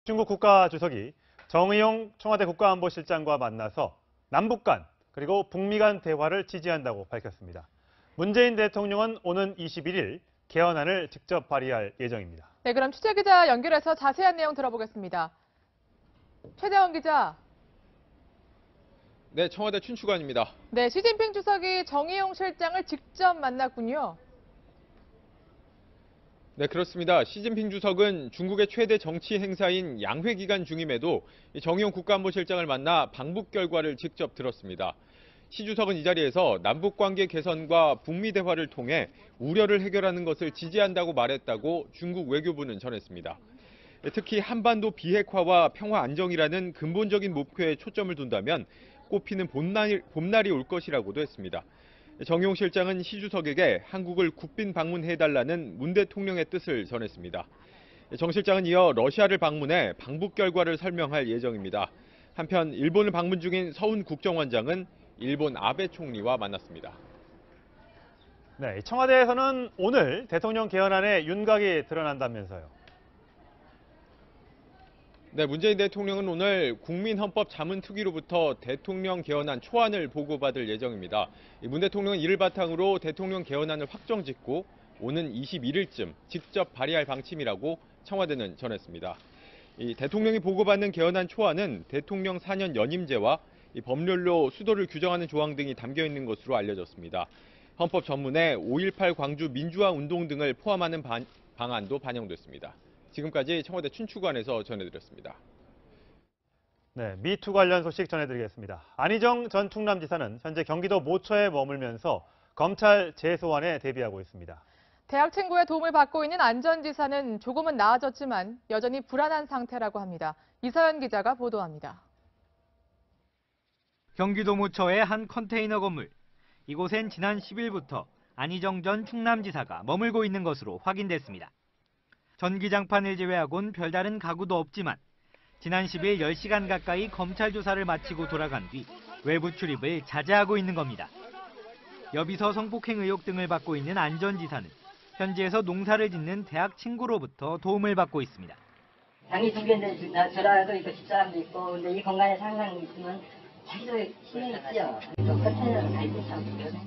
중국 국가주석이 정의용 청와대 국가안보실장과 만나서 남북 간 그리고 북미 간 대화를 지지한다고 밝혔습니다. 문재인 대통령은 오는 21일 개헌안을 직접 발의할 예정입니다. 네, 그럼 취재기자 연결해서 자세한 내용 들어보겠습니다. 최대원 기자. 네, 청와대 춘추관입니다. 네, 시진핑 주석이 정의용 실장을 직접 만났군요. 네, 그렇습니다. 시진핑 주석은 중국의 최대 정치 행사인 양회 기간 중임에도 정의용 국가안보실장을 만나 방북 결과를 직접 들었습니다. 시 주석은 이 자리에서 남북관계 개선과 북미 대화를 통해 우려를 해결하는 것을 지지한다고 말했다고 중국 외교부는 전했습니다. 특히 한반도 비핵화와 평화 안정이라는 근본적인 목표에 초점을 둔다면 꽃피는 봄날이 올 것이라고도 했습니다. 정의용 실장은 시 주석에게 한국을 국빈 방문해달라는 문 대통령의 뜻을 전했습니다. 정 실장은 이어 러시아를 방문해 방북 결과를 설명할 예정입니다. 한편 일본을 방문 중인 서훈 국정원장은 일본 아베 총리와 만났습니다. 네, 청와대에서는 오늘 대통령 개헌안에 윤곽이 드러난다면서요. 네, 문재인 대통령은 오늘 국민헌법자문특위로부터 대통령 개헌안 초안을 보고받을 예정입니다. 문 대통령은 이를 바탕으로 대통령 개헌안을 확정짓고 오는 21일쯤 직접 발의할 방침이라고 청와대는 전했습니다. 이 대통령이 보고받는 개헌안 초안은 대통령 4년 연임제와 법률로 수도를 규정하는 조항 등이 담겨 있는 것으로 알려졌습니다. 헌법 전문에 5.18 광주 민주화 운동 등을 포함하는 방안도 반영됐습니다. 지금까지 청와대 춘추관에서 전해드렸습니다. 네, 미투 관련 소식 전해드리겠습니다. 안희정 전 충남지사는 현재 경기도 모처에 머물면서 검찰 재소환에 대비하고 있습니다. 대학 친구의 도움을 받고 있는 안 전 지사는 조금은 나아졌지만 여전히 불안한 상태라고 합니다. 이서연 기자가 보도합니다. 경기도 모처의 한 컨테이너 건물. 이곳엔 지난 10일부터 안희정 전 충남지사가 머물고 있는 것으로 확인됐습니다. 전기장판을 제외하곤 별다른 가구도 없지만 지난 10일 10시간 가까이 검찰 조사를 마치고 돌아간 뒤 외부 출입을 자제하고 있는 겁니다. 여비서 성폭행 의혹 등을 받고 있는 안 전 지사는 현지에서 농사를 짓는 대학 친구로부터 도움을 받고 있습니다. 당이 두 개인데 저라도 있고 집사람도 있고 근데 이 공간에 상상이 있으면 자기도 힘이 있죠. 또 컨테이너를 갈때 참 그러네.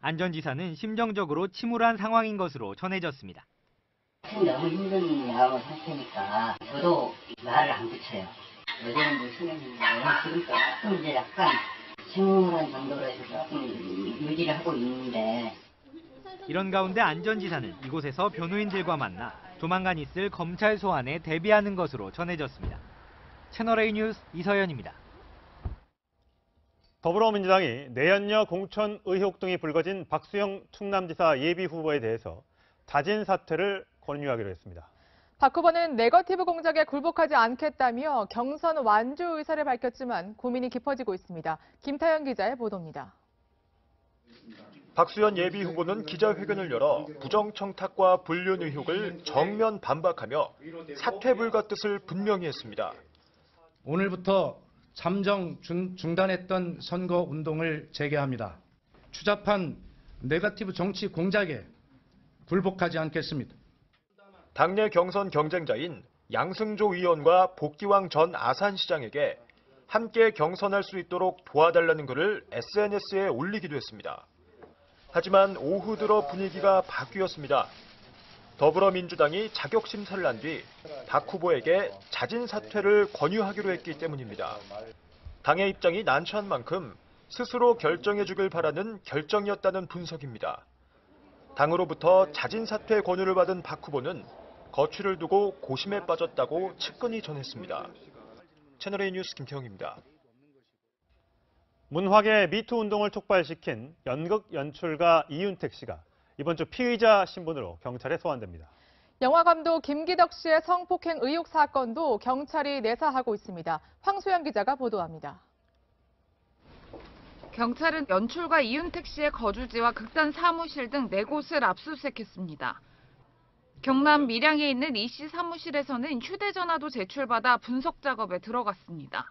안 전 지사는 심정적으로 침울한 상황인 것으로 전해졌습니다. 너무 힘든 마음 상태니까 저도 말을 안 붙여요. 어제는 뭐 신경인데 지금 조금 이제 약간 침울한 정도로 해서 조금 유지를 하고 있는데. 이런 가운데 안 전 지사는 이곳에서 변호인들과 만나 조만간 있을 검찰 소환에 대비하는 것으로 전해졌습니다. 채널A 뉴스 이서연입니다. 더불어민주당이 내연녀 공천 의혹 등이 불거진 박수영 충남지사 예비후보에 대해서 자진 사퇴를 권유하기로 했습니다. 박 후보는 네거티브 공작에 굴복하지 않겠다며 경선 완주 의사를 밝혔지만 고민이 깊어지고 있습니다. 김타연 기자의 보도입니다. 박수현 예비후보는 기자회견을 열어 부정청탁과 불륜 의혹을 정면 반박하며 사퇴 불가 뜻을 분명히 했습니다. 오늘부터 잠정 중단했던 선거운동을 재개합니다. 추잡한 네거티브 정치 공작에 굴복하지 않겠습니다. 당내 경선 경쟁자인 양승조 의원과 복기왕 전 아산시장에게 함께 경선할 수 있도록 도와달라는 글을 SNS에 올리기도 했습니다. 하지만 오후 들어 분위기가 바뀌었습니다. 더불어민주당이 자격심사를 한 뒤 박 후보에게 자진 사퇴를 권유하기로 했기 때문입니다. 당의 입장이 난처한 만큼 스스로 결정해 주길 바라는 결정이었다는 분석입니다. 당으로부터 자진 사퇴 권유를 받은 박 후보는 거취를 두고 고심에 빠졌다고 측근이 전했습니다. 채널A 뉴스 김태형입니다. 문학의 미투 운동을 촉발시킨 연극 연출가 이윤택 씨가 이번 주 피의자 신분으로 경찰에 소환됩니다. 영화감독 김기덕 씨의 성폭행 의혹 사건도 경찰이 내사하고 있습니다. 황소영 기자가 보도합니다. 경찰은 연출가 이윤택 씨의 거주지와 극단 사무실 등 4곳을 압수수색했습니다. 경남 밀양에 있는 이 씨 사무실에서는 휴대전화도 제출받아 분석 작업에 들어갔습니다.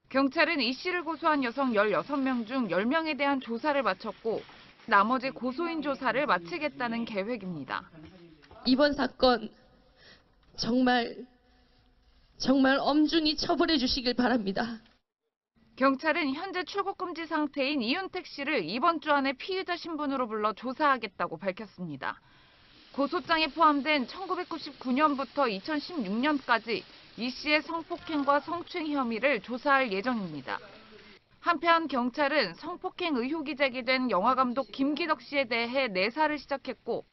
경찰은 이 씨를 고소한 여성 16명 중 10명에 대한 조사를 마쳤고 나머지 고소인 조사를 마치겠다는 계획입니다. 이번 사건 정말 정말 엄중히 처벌해 주시길 바랍니다. 경찰은 현재 출국 금지 상태인 이윤택 씨를 이번 주 안에 피의자 신분으로 불러 조사하겠다고 밝혔습니다. 고소장에 포함된 1999년부터 2016년까지 이 씨의 성폭행과 성추행 혐의를 조사할 예정입니다. 한편 경찰은 성폭행 의혹이 제기된 영화감독 김기덕 씨에 대해 내사를 시작했고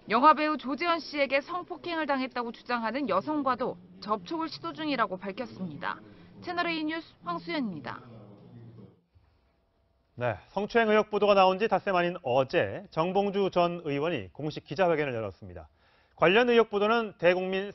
영화배우 조재현 씨에게 성폭행을 당했다고 주장하는 여성과도 접촉을 시도 중이라고 밝혔습니다. 채널A 뉴스 황수연입니다. 네, 성추행 의혹 보도가 나온 지 닷새 만인 어제 정봉주 전 의원이 공식 기자회견을 열었습니다. 관련 의혹 보도는 대국민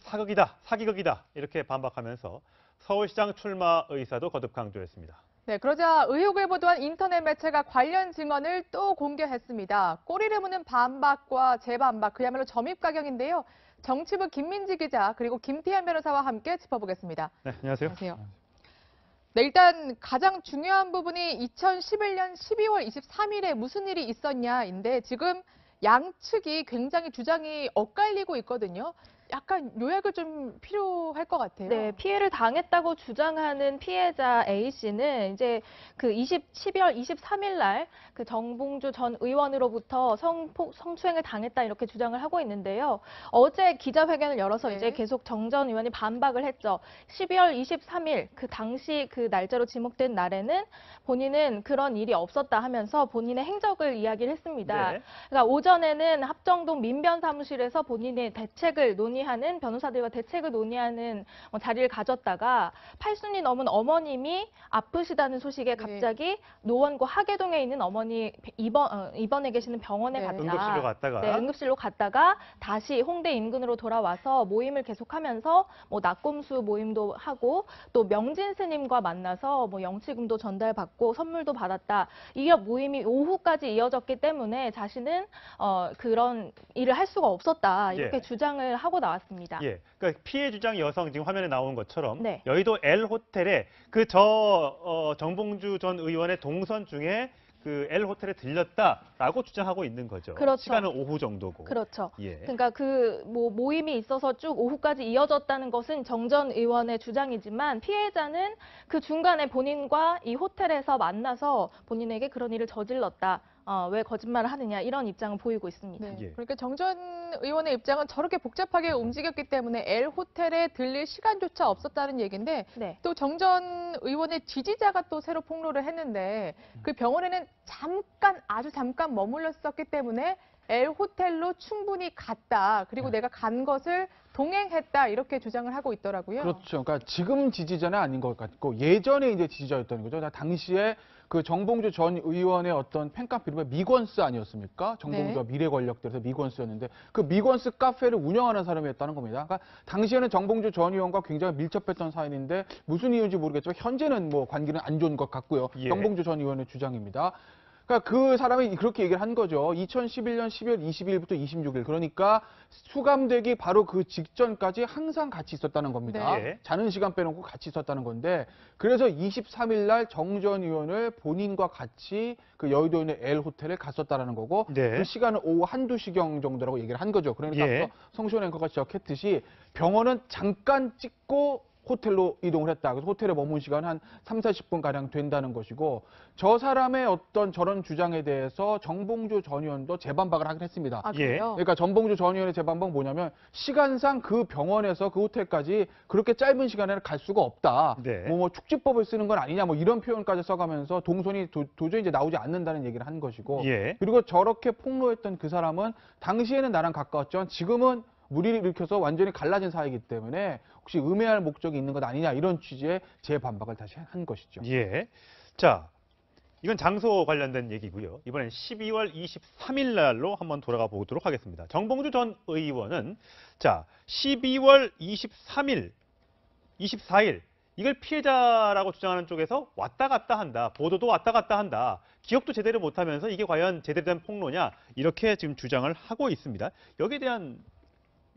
사기극이다 이렇게 반박하면서 서울시장 출마 의사도 거듭 강조했습니다. 네, 그러자 의혹을 보도한 인터넷 매체가 관련 증언을 또 공개했습니다. 꼬리를 무는 반박과 재반박, 그야말로 점입가경인데요. 정치부 김민지 기자 그리고 김태현 변호사와 함께 짚어보겠습니다. 네, 안녕하세요. 안녕하세요. 네, 일단 가장 중요한 부분이 2011년 12월 23일에 무슨 일이 있었냐인데 지금 양측이 굉장히 주장이 엇갈리고 있거든요. 약간 요약을 좀 필요할 것 같아요. 네, 피해를 당했다고 주장하는 피해자 A 씨는 이제 그 12월 23일 날 그 정봉주 전 의원으로부터 성추행을 당했다 이렇게 주장을 하고 있는데요. 어제 기자회견을 열어서 네. 이제 계속 정 전 의원이 반박을 했죠. 12월 23일 그 당시 그 날짜로 지목된 날에는 본인은 그런 일이 없었다 하면서 본인의 행적을 이야기를 했습니다. 네. 그러니까 오전에는 합정동 민변 사무실에서 본인의 대책을 논의하는 변호사들과 대책을 논의하는 자리를 가졌다가 80이 넘은 어머님이 아프시다는 소식에 갑자기 노원구 하계동에 있는 어머니 입원해 계시는 병원에 네. 갔다. 응급실로 갔다가 네, 응급실로 갔다가 다시 홍대 인근으로 돌아와서 모임을 계속하면서 뭐 낙곰수 모임도 하고 또 명진 스님과 만나서 뭐 영치금도 전달받고 선물도 받았다. 이 모임이 오후까지 이어졌기 때문에 자신은 그런 일을 할 수가 없었다 이렇게 예. 주장을 하고 나왔습니다. 예, 그러니까 피해 주장 여성 지금 화면에 나온 것처럼 네. 여의도 L 호텔에 정봉주 전 의원의 동선 중에 그 L 호텔에 들렸다라고 주장하고 있는 거죠. 그렇죠. 시간은 오후 정도고. 그렇죠. 예. 그러니까 그 모임이 있어서 쭉 오후까지 이어졌다는 것은 정 전 의원의 주장이지만 피해자는 그 중간에 본인과 이 호텔에서 만나서 본인에게 그런 일을 저질렀다. 왜 거짓말을 하느냐 이런 입장을 보이고 있습니다. 네. 예. 그러니까 정 전 의원의 입장은 저렇게 복잡하게 움직였기 때문에 L 호텔에 들릴 시간조차 없었다는 얘기인데 네. 또 정 전 의원의 지지자가 또 새로 폭로를 했는데 그 병원에는 아주 잠깐 머물렀었기 때문에 L 호텔로 충분히 갔다. 그리고 내가 간 것을 동행했다 이렇게 주장을 하고 있더라고요. 그렇죠. 그러니까 지금 지지자는 아닌 것 같고 예전에 이제 지지자였다는 거죠. 당시에 그 정봉주 전 의원의 어떤 팬카페 이름이 미건스 아니었습니까? 정봉주가 네. 미래 권력들에서 미건스였는데 그 미건스 카페를 운영하는 사람이었다는 겁니다. 그러니까 당시에는 정봉주 전 의원과 굉장히 밀접했던 사이인데 무슨 이유인지 모르겠지만 현재는 뭐 관계는 안 좋은 것 같고요. 예. 정봉주 전 의원의 주장입니다. 그러니까 그 사람이 그렇게 얘기를 한 거죠. 2011년 12월 22일부터 26일. 그러니까 수감되기 바로 그 직전까지 항상 같이 있었다는 겁니다. 네. 자는 시간 빼놓고 같이 있었다는 건데 그래서 23일 날 정 전 의원을 본인과 같이 그 여의도에 있는 L 호텔에 갔었다는 거고 네. 그 시간은 오후 1~2시경 정도라고 얘기를 한 거죠. 그러니까 예. 앞서 성시원 앵커가 지적했듯이 병원은 잠깐 찍고 호텔로 이동을 했다. 그래서 호텔에 머문 시간 한 30~40분 가량 된다는 것이고 저 사람의 어떤 저런 주장에 대해서 정봉주 전 의원도 재반박을 하긴 했습니다. 아, 예. 그래요? 그러니까 정봉주 전 의원의 재반박은 뭐냐면 시간상 그 병원에서 그 호텔까지 그렇게 짧은 시간에는 갈 수가 없다. 네. 뭐 축지법을 쓰는 건 아니냐 뭐 이런 표현까지 써가면서 동선이 도저히 이제 나오지 않는다는 얘기를 한 것이고 예. 그리고 저렇게 폭로했던 그 사람은 당시에는 나랑 가까웠지만 지금은 무리를 일으켜서 완전히 갈라진 사이이기 때문에 혹시 음해할 목적이 있는 것 아니냐 이런 취지의 재반박을 다시 한 것이죠. 예. 자, 이건 장소 관련된 얘기고요. 이번엔 12월 23일 날로 한번 돌아가 보도록 하겠습니다. 정봉주 전 의원은 자, 12월 23일, 24일 이걸 피해자라고 주장하는 쪽에서 왔다 갔다 한다. 보도도 왔다 갔다 한다. 기억도 제대로 못하면서 이게 과연 제대로 된 폭로냐 이렇게 지금 주장을 하고 있습니다. 여기에 대한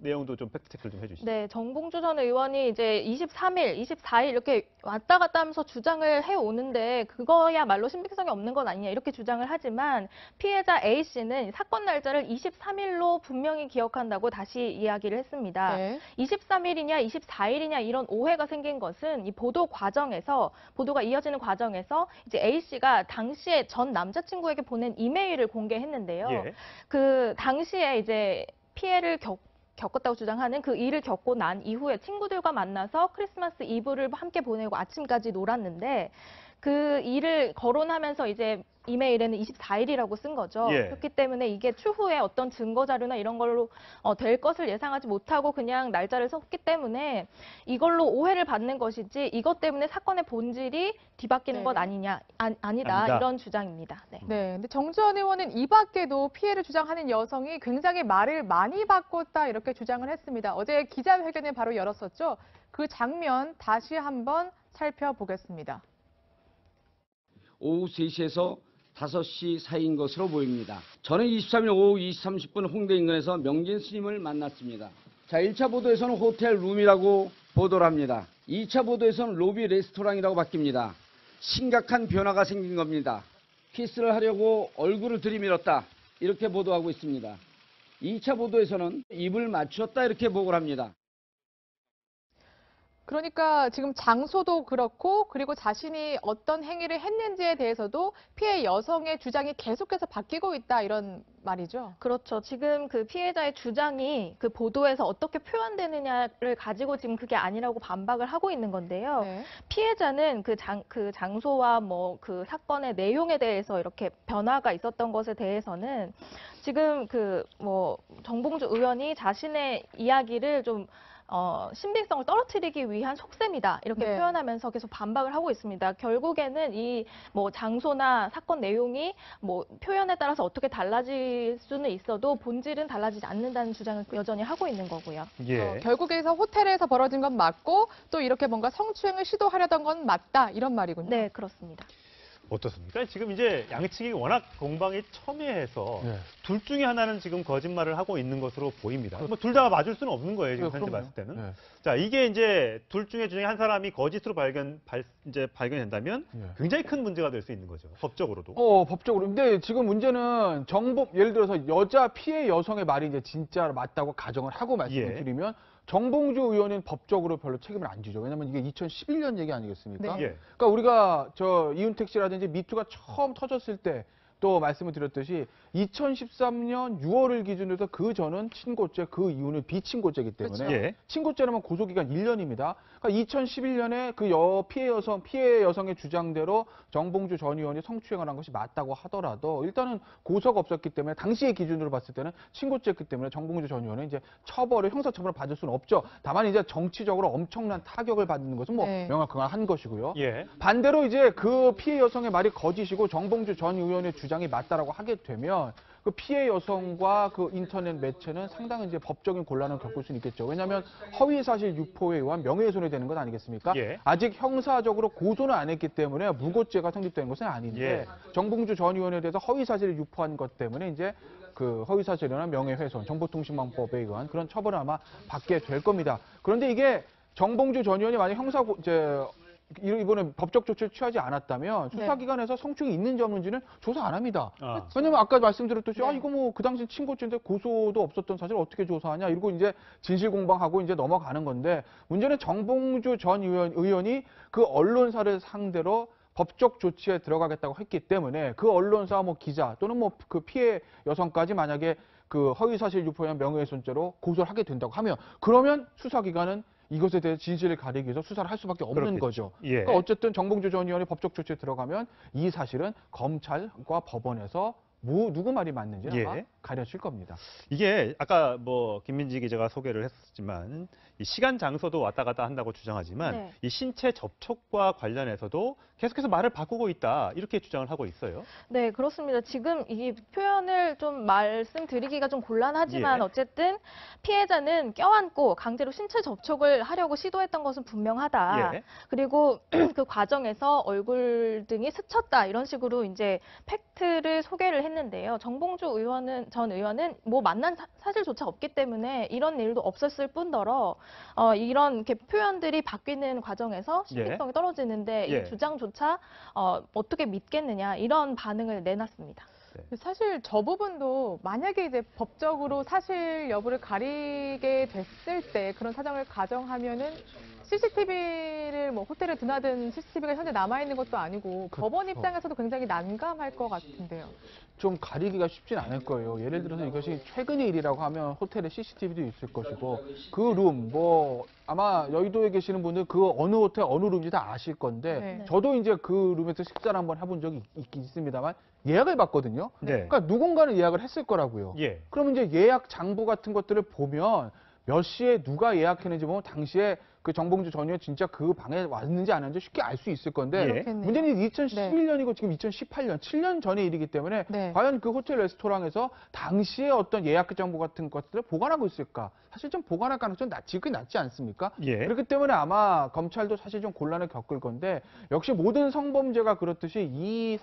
내용도 좀 팩트체크를 좀 해주시죠. 네, 정봉주 전 의원이 이제 23일, 24일 이렇게 왔다 갔다 하면서 주장을 해오는데 그거야말로 신빙성이 없는 것 아니냐 이렇게 주장을 하지만 피해자 A씨는 사건 날짜를 23일로 분명히 기억한다고 다시 이야기를 했습니다. 네. 23일이냐 24일이냐 이런 오해가 생긴 것은 이 보도가 이어지는 과정에서 이제 A씨가 당시에 전 남자친구에게 보낸 이메일을 공개했는데요. 예. 그 당시에 이제 피해를 겪었다고 주장하는 그 일을 겪고 난 이후에 친구들과 만나서 크리스마스 이브를 함께 보내고 아침까지 놀았는데 그 일을 거론하면서 이제 이메일에는 24일이라고 쓴 거죠. 예. 그렇기 때문에 이게 추후에 어떤 증거 자료나 이런 걸로 될 것을 예상하지 못하고 그냥 날짜를 썼기 때문에 이걸로 오해를 받는 것이지 이것 때문에 사건의 본질이 뒤바뀌는 네. 것 아니다 아니다. 이런 주장입니다. 네. 네, 근데 정주원 의원은 이 밖에도 피해를 주장하는 여성이 굉장히 말을 많이 바꿨다 이렇게 주장을 했습니다. 어제 기자회견을 바로 열었었죠. 그 장면 다시 한번 살펴보겠습니다. 오후 3시에서 5시 사이인 것으로 보입니다. 저는 23일 오후 2시 30분 홍대 인근에서 명진 스님을 만났습니다. 자, 1차 보도에서는 호텔 룸이라고 보도를 합니다. 2차 보도에서는 로비 레스토랑이라고 바뀝니다. 심각한 변화가 생긴 겁니다. 키스를 하려고 얼굴을 들이밀었다. 이렇게 보도하고 있습니다. 2차 보도에서는 입을 맞추었다. 이렇게 보고를 합니다. 그러니까 지금 장소도 그렇고 그리고 자신이 어떤 행위를 했는지에 대해서도 피해 여성의 주장이 계속해서 바뀌고 있다 이런 말이죠. 그렇죠. 지금 그 피해자의 주장이 그 보도에서 어떻게 표현되느냐를 가지고 지금 그게 아니라고 반박을 하고 있는 건데요. 네. 피해자는 그 장소와 뭐 그 사건의 내용에 대해서 이렇게 변화가 있었던 것에 대해서는 지금 그 뭐 정봉주 의원이 자신의 이야기를 좀 신빙성을 떨어뜨리기 위한 속셈이다 이렇게 네. 표현하면서 계속 반박을 하고 있습니다. 결국에는 이 뭐 장소나 사건 내용이 뭐 표현에 따라서 어떻게 달라질 수는 있어도 본질은 달라지지 않는다는 주장을 여전히 하고 있는 거고요. 예. 결국에서 호텔에서 벌어진 건 맞고 또 이렇게 뭔가 성추행을 시도하려던 건 맞다 이런 말이군요. 네, 그렇습니다. 어떻습니까? 지금 이제 양측이 워낙 공방이 첨예해서 둘 중에 하나는 지금 거짓말을 하고 있는 것으로 보입니다. 뭐 둘 다 맞을 수는 없는 거예요, 지금 현재 봤을 때는. 자, 이게 이제 둘 중에 한 사람이 거짓으로 발견된다면 굉장히 큰 문제가 될 수 있는 거죠, 법적으로도. 법적으로. 근데 지금 문제는 예를 들어서 여자 피해 여성의 말이 이제 진짜 맞다고 가정을 하고 말씀을 드리면 정봉주 의원은 법적으로 별로 책임을 안 지죠. 왜냐하면 이게 2011년 얘기 아니겠습니까? 네. 그러니까 우리가 이윤택 씨라든지 미투가 처음 터졌을 때 또 말씀을 드렸듯이 2013년 6월을 기준으로 해서 그 전은 친고죄, 그 이후는 비친고죄이기 때문에 그렇죠. 친고죄라면 고소기간 1년입니다. 그러니까 2011년에 그 피해 여성의 주장대로 정봉주 전 의원이 성추행을 한 것이 맞다고 하더라도 일단은 고소가 없었기 때문에 당시의 기준으로 봤을 때는 친고죄였기 때문에 정봉주 전 의원은 이제 형사처벌을 받을 수는 없죠. 다만 이제 정치적으로 엄청난 타격을 받는 것은 뭐 명확한 것이고요. 반대로 이제 그 피해 여성의 말이 거짓이고 정봉주 전 의원의 주장이 맞다라고 하게 되면 그 피해 여성과 그 인터넷 매체는 상당히 이제 법적인 곤란을 겪을 수는 있겠죠. 왜냐하면 허위사실 유포에 의한 명예훼손이 되는 것 아니겠습니까? 아직 형사적으로 고소는 안 했기 때문에 무고죄가 성립되는 것은 아닌데 정봉주 전 의원에 대해서 허위사실을 유포한 것 때문에 이제 그 허위사실이나 명예훼손, 정보통신망법에 의한 그런 처벌을 아마 받게 될 겁니다. 그런데 이게 정봉주 전 의원이 만약 이번에 법적 조치를 취하지 않았다면 수사기관에서 성추행이 있는지 없는지는 조사 안 합니다. 왜냐면 아까 말씀드렸듯이 이거 뭐 그 당시 친고죄인데 고소도 없었던 사실을 어떻게 조사하냐 이러고 이제 진실 공방하고 이제 넘어가는 건데 문제는 정봉주 전 의원이 그 언론사를 상대로 법적 조치에 들어가겠다고 했기 때문에 그 언론사 뭐 기자 또는 뭐 그 피해 여성까지 만약에 그 허위사실 유포에 의한 명예훼손죄로 고소를 하게 된다고 하면 그러면 수사기관은 이것에 대해 진실을 가리기 위해서 수사를 할 수밖에 없는 거죠. 그러니까 어쨌든 정봉주 전 의원이 법적 조치에 들어가면 이 사실은 검찰과 법원에서 누구 말이 맞는지 아마 가려질 겁니다. 이게 아까 뭐 김민지 기자가 소개를 했었지만 이 시간 장소도 왔다 갔다 한다고 주장하지만 네. 이 신체 접촉과 관련해서도 계속해서 말을 바꾸고 있다 이렇게 주장을 하고 있어요. 네, 그렇습니다. 지금 이 표현을 좀 말씀드리기가 좀 곤란하지만 예. 어쨌든 피해자는 껴안고 강제로 신체 접촉을 하려고 시도했던 것은 분명하다. 예. 그리고 그 과정에서 얼굴 등이 스쳤다 이런 식으로 이제 팩트를 소개를 했는데요. 정봉주 전 의원은 뭐 만난 사실조차 없기 때문에 이런 일도 없었을 뿐더러 이런 이렇게 표현들이 바뀌는 과정에서 신빙성이 떨어지는데 예. 이 주장조차 어떻게 믿겠느냐 이런 반응을 내놨습니다. 사실 저 부분도 만약에 이제 법적으로 사실 여부를 가리게 됐을 때 그런 사정을 가정하면은 CCTV를 뭐 호텔에 드나든 CCTV가 현재 남아 있는 것도 아니고 법원 입장에서도 굉장히 난감할 것 같은데요. 좀 가리기가 쉽진 않을 거예요. 예를 들어서 이것이 최근의 일이라고 하면 호텔에 CCTV도 있을 것이고 그 룸, 뭐 아마 여의도에 계시는 분들 그 어느 호텔 어느 룸인지 다 아실 건데 네. 저도 이제 그 룸에서 식사를 한번 해본 적이 있긴 있습니다만 예약을 받거든요. 네. 그러니까 누군가는 예약을 했을 거라고요. 예. 그럼 이제 예약 장부 같은 것들을 보면 몇 시에 누가 예약했는지 보면 당시에 그 정봉주 전 의원 진짜 그 방에 왔는지 안 왔는지 쉽게 알 수 있을 건데 예. 문제는 2011년이고 지금 2018년, 7년 전의 일이기 때문에 네. 과연 그 호텔 레스토랑에서 당시에 어떤 예약 정보 같은 것들을 보관하고 있을까? 사실 좀 보관할 가능성은 지극히 낮지 않습니까? 예. 그렇기 때문에 아마 검찰도 사실 좀 곤란을 겪을 건데 역시 모든 성범죄가 그렇듯이 이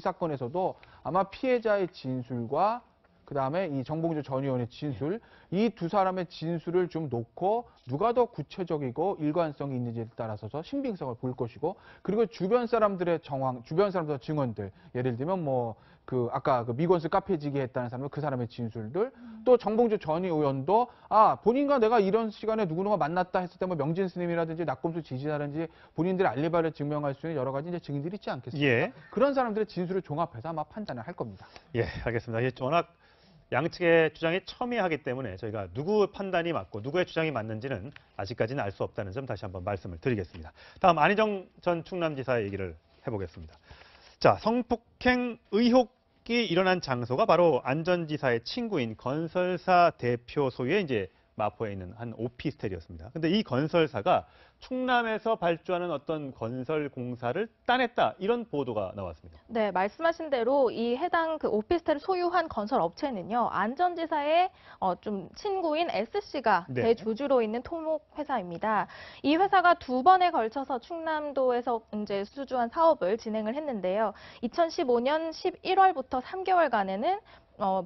사건에서도 아마 피해자의 진술과 그다음에 이 정봉주 전 의원의 진술, 이 두 사람의 진술을 좀 놓고 누가 더 구체적이고 일관성이 있는지에 따라서 신빙성을 볼 것이고 그리고 주변 사람들의 정황, 주변 사람들의 증언들, 예를 들면 뭐 그 아까 그 미건수 카페지기 했다는 사람은 그 사람의 진술들, 또 정봉주 전 의원도 본인과 내가 이런 시간에 누구누가 만났다 했을 때 뭐 명진 스님이라든지 낙검수 지지자라든지 본인들의 알리바이를 증명할 수 있는 여러 가지 이제 증인들이 있지 않겠습니까? 예. 그런 사람들의 진술을 종합해서 아마 판단을 할 겁니다. 예, 알겠습니다. 이게 워낙 양측의 주장이 첨예하기 때문에 저희가 누구 판단이 맞고 누구의 주장이 맞는지는 아직까지는 알 수 없다는 점 다시 한번 말씀을 드리겠습니다. 다음 안희정 전 충남지사의 얘기를 해보겠습니다. 자, 성폭행 의혹이 일어난 장소가 바로 안 전 지사의 친구인 건설사 대표 소유의 이제 마포에 있는 한 오피스텔이었습니다. 근데 이 건설사가 충남에서 발주하는 어떤 건설 공사를 따냈다 이런 보도가 나왔습니다. 네, 말씀하신 대로 이 해당 그 오피스텔을 소유한 건설 업체는요, 안 전 지사의 좀 친구인 S씨가 네. 대주주로 있는 토목 회사입니다. 이 회사가 두 번에 걸쳐서 충남도에서 이제 수주한 사업을 진행을 했는데요. 2015년 11월부터 3개월간에는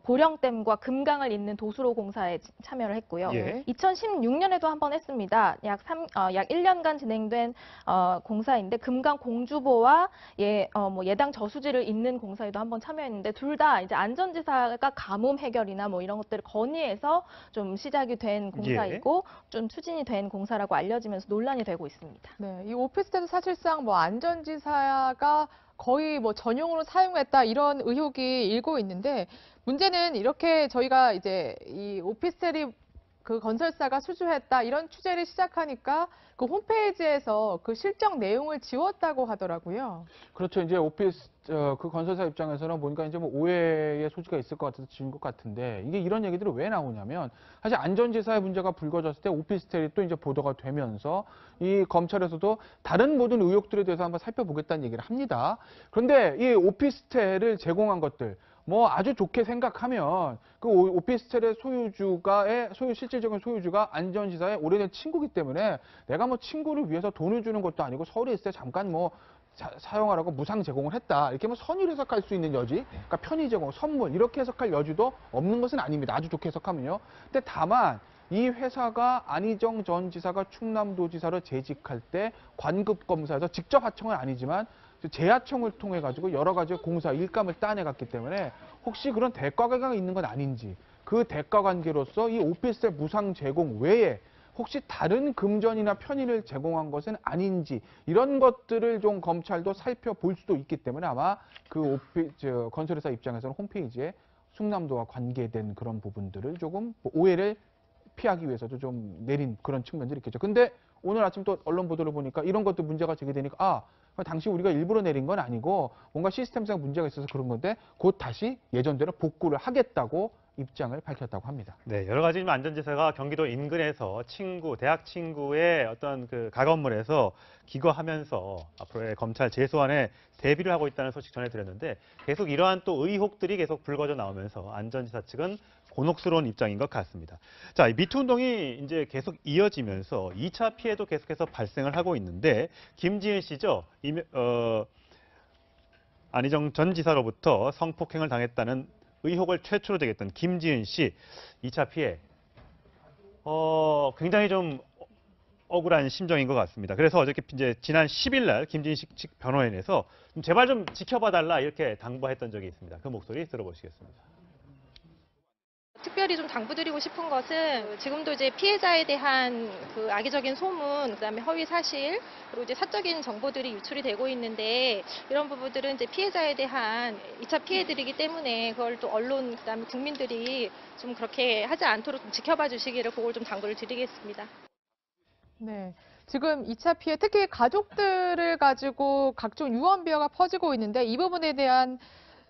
보령댐과 금강을 잇는 도수로 공사에 참여를 했고요. 예. 2016년에도 한 번 했습니다. 약 1년간 진행된 공사인데 금강 공주보와 예당 저수지를 잇는 공사에도 한 번 참여했는데 둘 다 이제 안전지사가 가뭄 해결이나 뭐 이런 것들을 건의해서 좀 시작이 된 공사이고 좀 추진이 된 공사라고 알려지면서 논란이 되고 있습니다. 네, 이 오피스텔도 사실상 뭐 안전지사가 거의 뭐 전용으로 사용했다 이런 의혹이 일고 있는데 문제는 이렇게 저희가 이제 이 오피스텔이 그 건설사가 수주했다 이런 취재를 시작하니까 그 홈페이지에서 그 실적 내용을 지웠다고 하더라고요. 그렇죠. 이제 그 건설사 입장에서는 뭔가 이제 뭐 오해의 소지가 있을 것 같아서 지은 것 같은데 이게 이런 얘기들이 왜 나오냐면 사실 안전지사의 문제가 불거졌을 때 오피스텔이 또 이제 보도가 되면서 이 검찰에서도 다른 모든 의혹들에 대해서 한번 살펴보겠다는 얘기를 합니다. 그런데 이 오피스텔을 제공한 것들 뭐 아주 좋게 생각하면 그 오피스텔의 실질적인 소유주가 안전지사의 오래된 친구기 때문에 내가 뭐 친구를 위해서 돈을 주는 것도 아니고 서울에 있을 때 잠깐 뭐 사용하라고 무상 제공을 했다. 이렇게 뭐 선의로 해석할 수 있는 여지, 그러니까 편의 제공, 선물 이렇게 해석할 여지도 없는 것은 아닙니다. 아주 좋게 해석하면요. 근데 다만 이 회사가 안희정 전 지사가 충남도지사로 재직할 때 관급 검사에서 직접 하청은 아니지만 재하청을 통해 가지고 여러 가지 공사 일감을 따내갔기 때문에 혹시 그런 대가 관계가 있는 건 아닌지, 그 대가 관계로서 이 오피스텔 무상 제공 외에 혹시 다른 금전이나 편의를 제공한 것은 아닌지 이런 것들을 좀 검찰도 살펴볼 수도 있기 때문에 아마 그 건설회사 입장에서는 홈페이지에 충남도와 관계된 그런 부분들을 조금 오해를 피하기 위해서도 좀 내린 그런 측면들이 있겠죠. 근데 오늘 아침 또 언론 보도를 보니까 이런 것도 문제가 제기되니까 당시 우리가 일부러 내린 건 아니고 뭔가 시스템상 문제가 있어서 그런 건데 곧 다시 예전대로 복구를 하겠다고 입장을 밝혔다고 합니다. 네, 여러 가지 안전지사가 경기도 인근에서 대학 친구의 어떤 그 가건물에서 기거하면서 앞으로의 검찰 재소환에 대비를 하고 있다는 소식 전해드렸는데 계속 이러한 또 의혹들이 계속 불거져 나오면서 안전지사 측은 곤혹스러운 입장인 것 같습니다. 자, 이 미투 운동이 이제 계속 이어지면서 2차 피해도 계속해서 발생을 하고 있는데 김지은 씨죠. 안희정 전 지사로부터 성폭행을 당했다는 의혹을 최초로 제기했던 김지은 씨 2차 피해 굉장히 좀 억울한 심정인 것 같습니다. 그래서 어저께 이제 지난 10일 날 김지은 씨 측 변호인에서 제발 좀 지켜봐 달라 이렇게 당부했던 적이 있습니다. 그 목소리 들어보시겠습니다. 특별히 좀 당부드리고 싶은 것은 지금도 이제 피해자에 대한 그 악의적인 소문, 그다음에 허위 사실, 그리고 이제 사적인 정보들이 유출이 되고 있는데 이런 부분들은 이제 피해자에 대한 2차 피해들이기 때문에 그걸 또 언론, 그다음에 국민들이 좀 그렇게 하지 않도록 좀 지켜봐 주시기를 그걸 좀 당부를 드리겠습니다. 네. 지금 2차 피해, 특히 가족들을 가지고 각종 유언 비어가 퍼지고 있는데 이 부분에 대한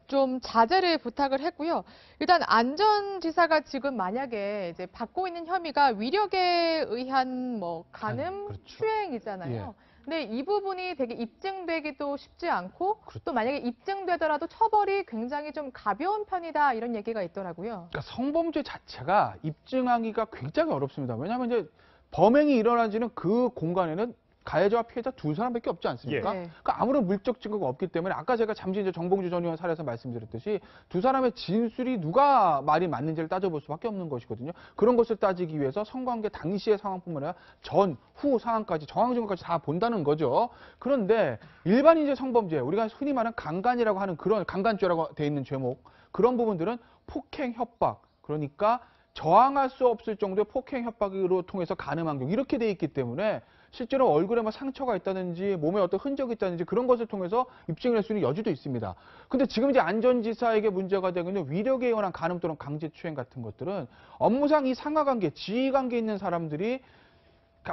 좀 자제를 부탁을 했고요. 일단 안전지사가 지금 만약에 이제 받고 있는 혐의가 위력에 의한 뭐 간음, 그렇죠. 추행이잖아요. 예. 근데 이 부분이 되게 입증되기도 쉽지 않고 또 만약에 입증되더라도 처벌이 굉장히 좀 가벼운 편이다 이런 얘기가 있더라고요. 그러니까 성범죄 자체가 입증하기가 굉장히 어렵습니다. 왜냐하면 이제 범행이 일어나지는 그 공간에는 가해자와 피해자 두 사람밖에 없지 않습니까? 예. 그러니까 아무런 물적 증거가 없기 때문에 아까 제가 잠시 이제 정봉주 전 의원 사례에서 말씀드렸듯이 두 사람의 진술이 누가 말이 맞는지를 따져볼 수밖에 없는 것이거든요. 그런 것을 따지기 위해서 성관계 당시의 상황뿐만 아니라 전, 후 상황까지 정황 증거까지 다 본다는 거죠. 그런데 일반인의 성범죄, 우리가 흔히 말하는 강간이라고 하는 그런 강간죄라고 돼 있는 죄목, 그런 부분들은 폭행, 협박, 그러니까 저항할 수 없을 정도의 폭행, 협박으로 통해서 가늠한 경우 이렇게 돼 있기 때문에 실제로 얼굴에 뭐 상처가 있다든지 몸에 어떤 흔적이 있다든지 그런 것을 통해서 입증을 할 수 있는 여지도 있습니다. 근데 지금 이제 안전지사에게 문제가 되고 있는 위력에 의한 간음 또는 강제추행 같은 것들은 업무상 이 상하관계, 지휘관계 있는 사람들이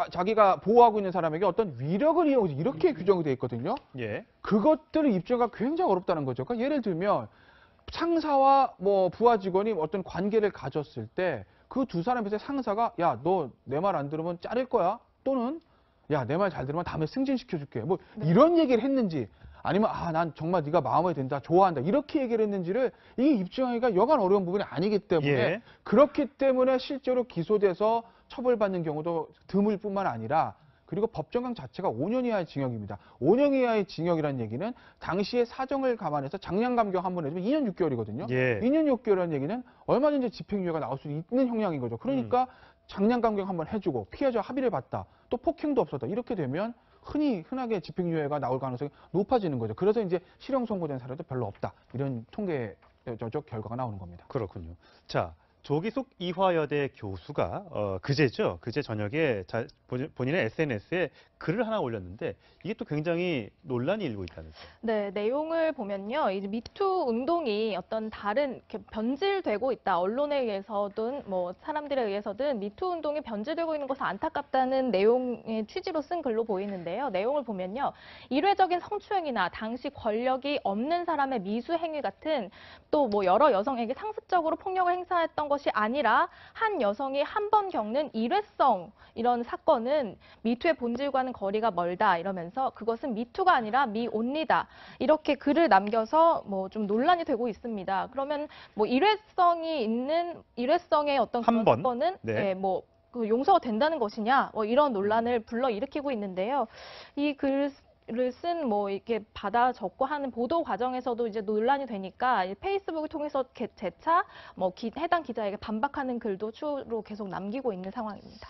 자기가 보호하고 있는 사람에게 어떤 위력을 이용해서 이렇게 규정이 돼 있거든요. 예. 그것들을 입증하기가 굉장히 어렵다는 거죠. 그러니까 예를 들면 상사와 뭐 부하 직원이 어떤 관계를 가졌을 때 그 두 사람에서 상사가 야, 너 내 말 안 들으면 자를 거야. 또는 야, 내 말 잘 들으면 다음에 승진시켜줄게. 뭐 이런 얘기를 했는지 아니면 난 정말 네가 마음에 든다, 좋아한다 이렇게 얘기를 했는지를 이게 입증하기가 여간 어려운 부분이 아니기 때문에 예. 그렇기 때문에 실제로 기소돼서 처벌받는 경우도 드물 뿐만 아니라 그리고 법정형 자체가 5년 이하의 징역입니다. 5년 이하의 징역이라는 얘기는 당시의 사정을 감안해서 장량감경 한번 해주면 2년 6개월이거든요. 예. 2년 6개월이라는 얘기는 얼마든지 집행유예가 나올 수 있는 형량인 거죠. 그러니까 장량감경 한번 해주고 피해자 합의를 봤다. 또 폭행도 없었다. 이렇게 되면 흔하게 집행유예가 나올 가능성이 높아지는 거죠. 그래서 이제 실형 선고된 사례도 별로 없다. 이런 통계적 결과가 나오는 겁니다. 그렇군요. 자, 조기숙 이화여대 교수가 그제 저녁에 본인의 SNS에 글을 하나 올렸는데 이게 또 굉장히 논란이 일고 있다면서요. 네, 내용을 보면요. 이제 미투 운동이 어떤 다른 이렇게 변질되고 있다. 언론에 의해서든 뭐 사람들에 의해서든 미투 운동이 변질되고 있는 것은 안타깝다는 내용의 취지로 쓴 글로 보이는데요. 내용을 보면요. 일회적인 성추행이나 당시 권력이 없는 사람의 미수 행위 같은 또 뭐 여러 여성에게 상습적으로 폭력을 행사했던 것이 아니라 한 여성이 한 번 겪는 일회성 이런 사건은 미투의 본질과는 거리가 멀다 이러면서 그것은 미투가 아니라 미온리다 이렇게 글을 남겨서 뭐 좀 논란이 되고 있습니다. 그러면 뭐 일회성의 어떤 그런 사건은 네. 뭐 그 용서가 된다는 것이냐 뭐 이런 논란을 불러일으키고 있는데요. 이 글을 쓴 뭐 이렇게 받아 적고 하는 보도 과정에서도 이제 논란이 되니까 페이스북을 통해서 재차 뭐 해당 기자에게 반박하는 글도 추후로 계속 남기고 있는 상황입니다.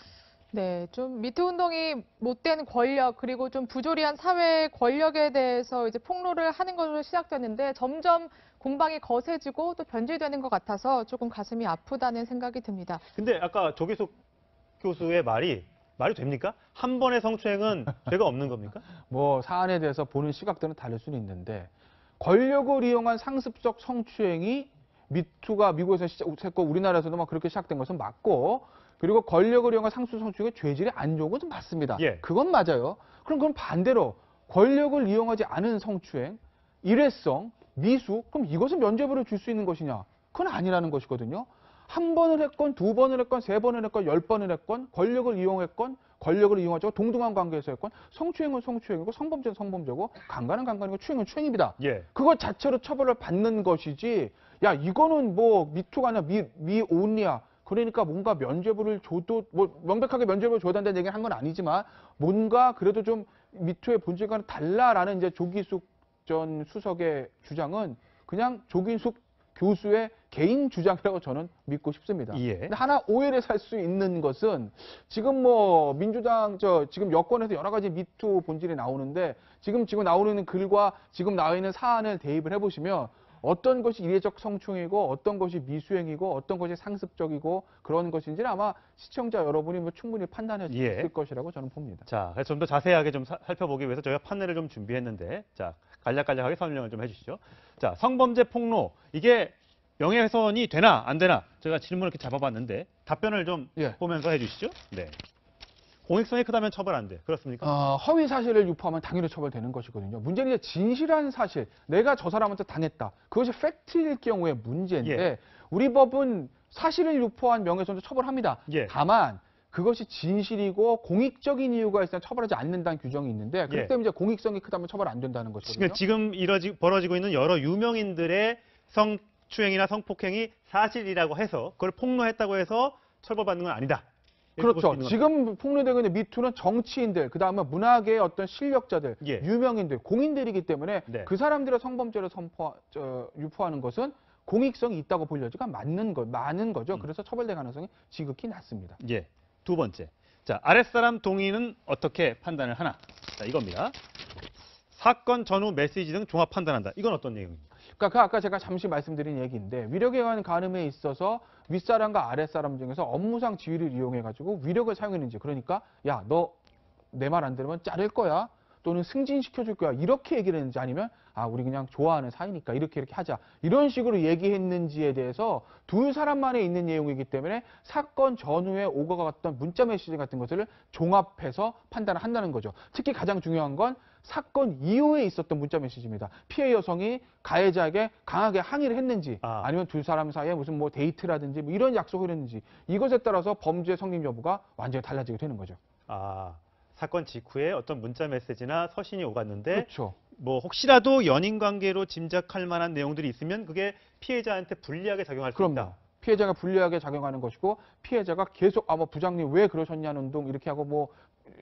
네, 좀 미투 운동이 못된 권력 그리고 좀 부조리한 사회 권력에 대해서 이제 폭로를 하는 것으로 시작됐는데 점점 공방이 거세지고 또 변질되는 것 같아서 조금 가슴이 아프다는 생각이 듭니다. 근데 아까 조기숙 교수의 말이 됩니까? 한 번의 성추행은 죄가 없는 겁니까? 뭐 사안에 대해서 보는 시각들은 다를 수는 있는데 권력을 이용한 상습적 성추행이 미투가 미국에서 시작했고 우리나라에서도 막 그렇게 시작된 것은 맞고 그리고 권력을 이용한 상습적 성추행의 죄질이 안 좋은 것은 맞습니다. 예. 그건 맞아요. 그럼 반대로 권력을 이용하지 않은 성추행, 일회성, 미수 그럼 이것은 면죄부를 줄 수 있는 것이냐? 그건 아니라는 것이거든요. 한 번을 했건, 두 번을 했건, 세 번을 했건, 10번을 했건, 권력을 이용했건, 권력을 이용하자고 동등한 관계에서 했건, 성추행은 성추행이고, 성범죄는 성범죄고, 강간은 강간이고, 추행은 추행입니다. 예. 그거 자체로 처벌을 받는 것이지, 야, 이거는 뭐 미투가 아니라 미온리야. 그러니까 뭔가 면죄부를 줘도, 뭐 명백하게 면죄부를 줘야 된다는 얘기를 한 건 아니지만, 뭔가 그래도 좀 미투의 본질과는 달라라는 이제 조기숙 전 수석의 주장은 그냥 조기숙 교수의 개인 주장이라고 저는 믿고 싶습니다. 예. 근데 하나 오해를 살 수 있는 것은 지금 뭐 민주당 지금 여권에서 여러 가지 미투 본질이 나오는데 지금 나오는 글과 지금 나와 있는 사안을 대입을 해보시면 어떤 것이 이례적 성추행이고 어떤 것이 미수행이고 어떤 것이 상습적이고 그런 것인지는 아마 시청자 여러분이 뭐 충분히 판단해 주실 것이라고 저는 봅니다. 자, 그래서 좀 더 자세하게 좀 살펴보기 위해서 저희가 판넬을 좀 준비했는데, 자, 간략하게 설명을 좀 해주시죠. 자, 성범죄 폭로, 이게 명예훼손이 되나 안 되나 제가 질문을 이렇게 잡아봤는데 답변을 좀 보면서 해주시죠. 네. 공익성이 크다면 처벌 안 돼. 그렇습니까? 허위 사실을 유포하면 당연히 처벌되는 것이거든요. 문제는 이제 진실한 사실, 내가 저 사람한테 당했다. 그것이 팩트일 경우의 문제인데 우리 법은 사실을 유포한 명예훼손도 처벌합니다. 다만 그것이 진실이고 공익적인 이유가 있으면 처벌하지 않는다는 규정이 있는데 그렇기 때문에 이제 공익성이 크다면 처벌 안 된다는 것이거든요. 지금 벌어지고 있는 여러 유명인들의 성추행이나 성폭행이 사실이라고 해서 그걸 폭로했다고 해서 처벌받는 건 아니다. 그렇죠. 지금 폭로되고 있는 미투는 정치인들, 그다음에 문화계의 어떤 실력자들, 유명인들, 공인들이기 때문에 그 사람들의 성범죄를 유포하는 것은 공익성이 있다고 보려지가 많은 거죠. 그래서 처벌될 가능성이 지극히 낮습니다. 예. 두 번째. 자, 아랫사람 동의는 어떻게 판단을 하나? 자, 이겁니다. 사건 전후 메시지 등 종합 판단한다. 이건 어떤 내용입니까? 그러니까 아까 제가 잠시 말씀드린 얘기인데 위력에 의한 가늠에 있어서 윗사람과 아랫사람 중에서 업무상 지위를 이용해가지고 위력을 사용했는지, 그러니까 야, 너 내 말 안 들으면 자를 거야 또는 승진시켜줄 거야 이렇게 얘기를 했는지, 아니면 우리 그냥 좋아하는 사이니까 이렇게 하자 이런 식으로 얘기했는지에 대해서 두 사람만에 있는 내용이기 때문에 사건 전후에 오고 갔던 문자 메시지 같은 것을 종합해서 판단을 한다는 거죠. 특히 가장 중요한 건 사건 이후에 있었던 문자 메시지입니다. 피해 여성이 가해자에게 강하게 항의를 했는지, 아니면 두 사람 사이에 무슨 뭐 데이트라든지 뭐 이런 약속을 했는지, 이것에 따라서 범죄 성립 여부가 완전히 달라지게 되는 거죠. 사건 직후에 어떤 문자 메시지나 서신이 오갔는데, 그렇죠. 뭐 혹시라도 연인 관계로 짐작할 만한 내용들이 있으면 그게 피해자한테 불리하게 작용할 수 있다. 피해자가 불리하게 작용하는 것이고, 피해자가 계속 뭐 부장님 왜 그러셨냐는 둥 이렇게 하고 뭐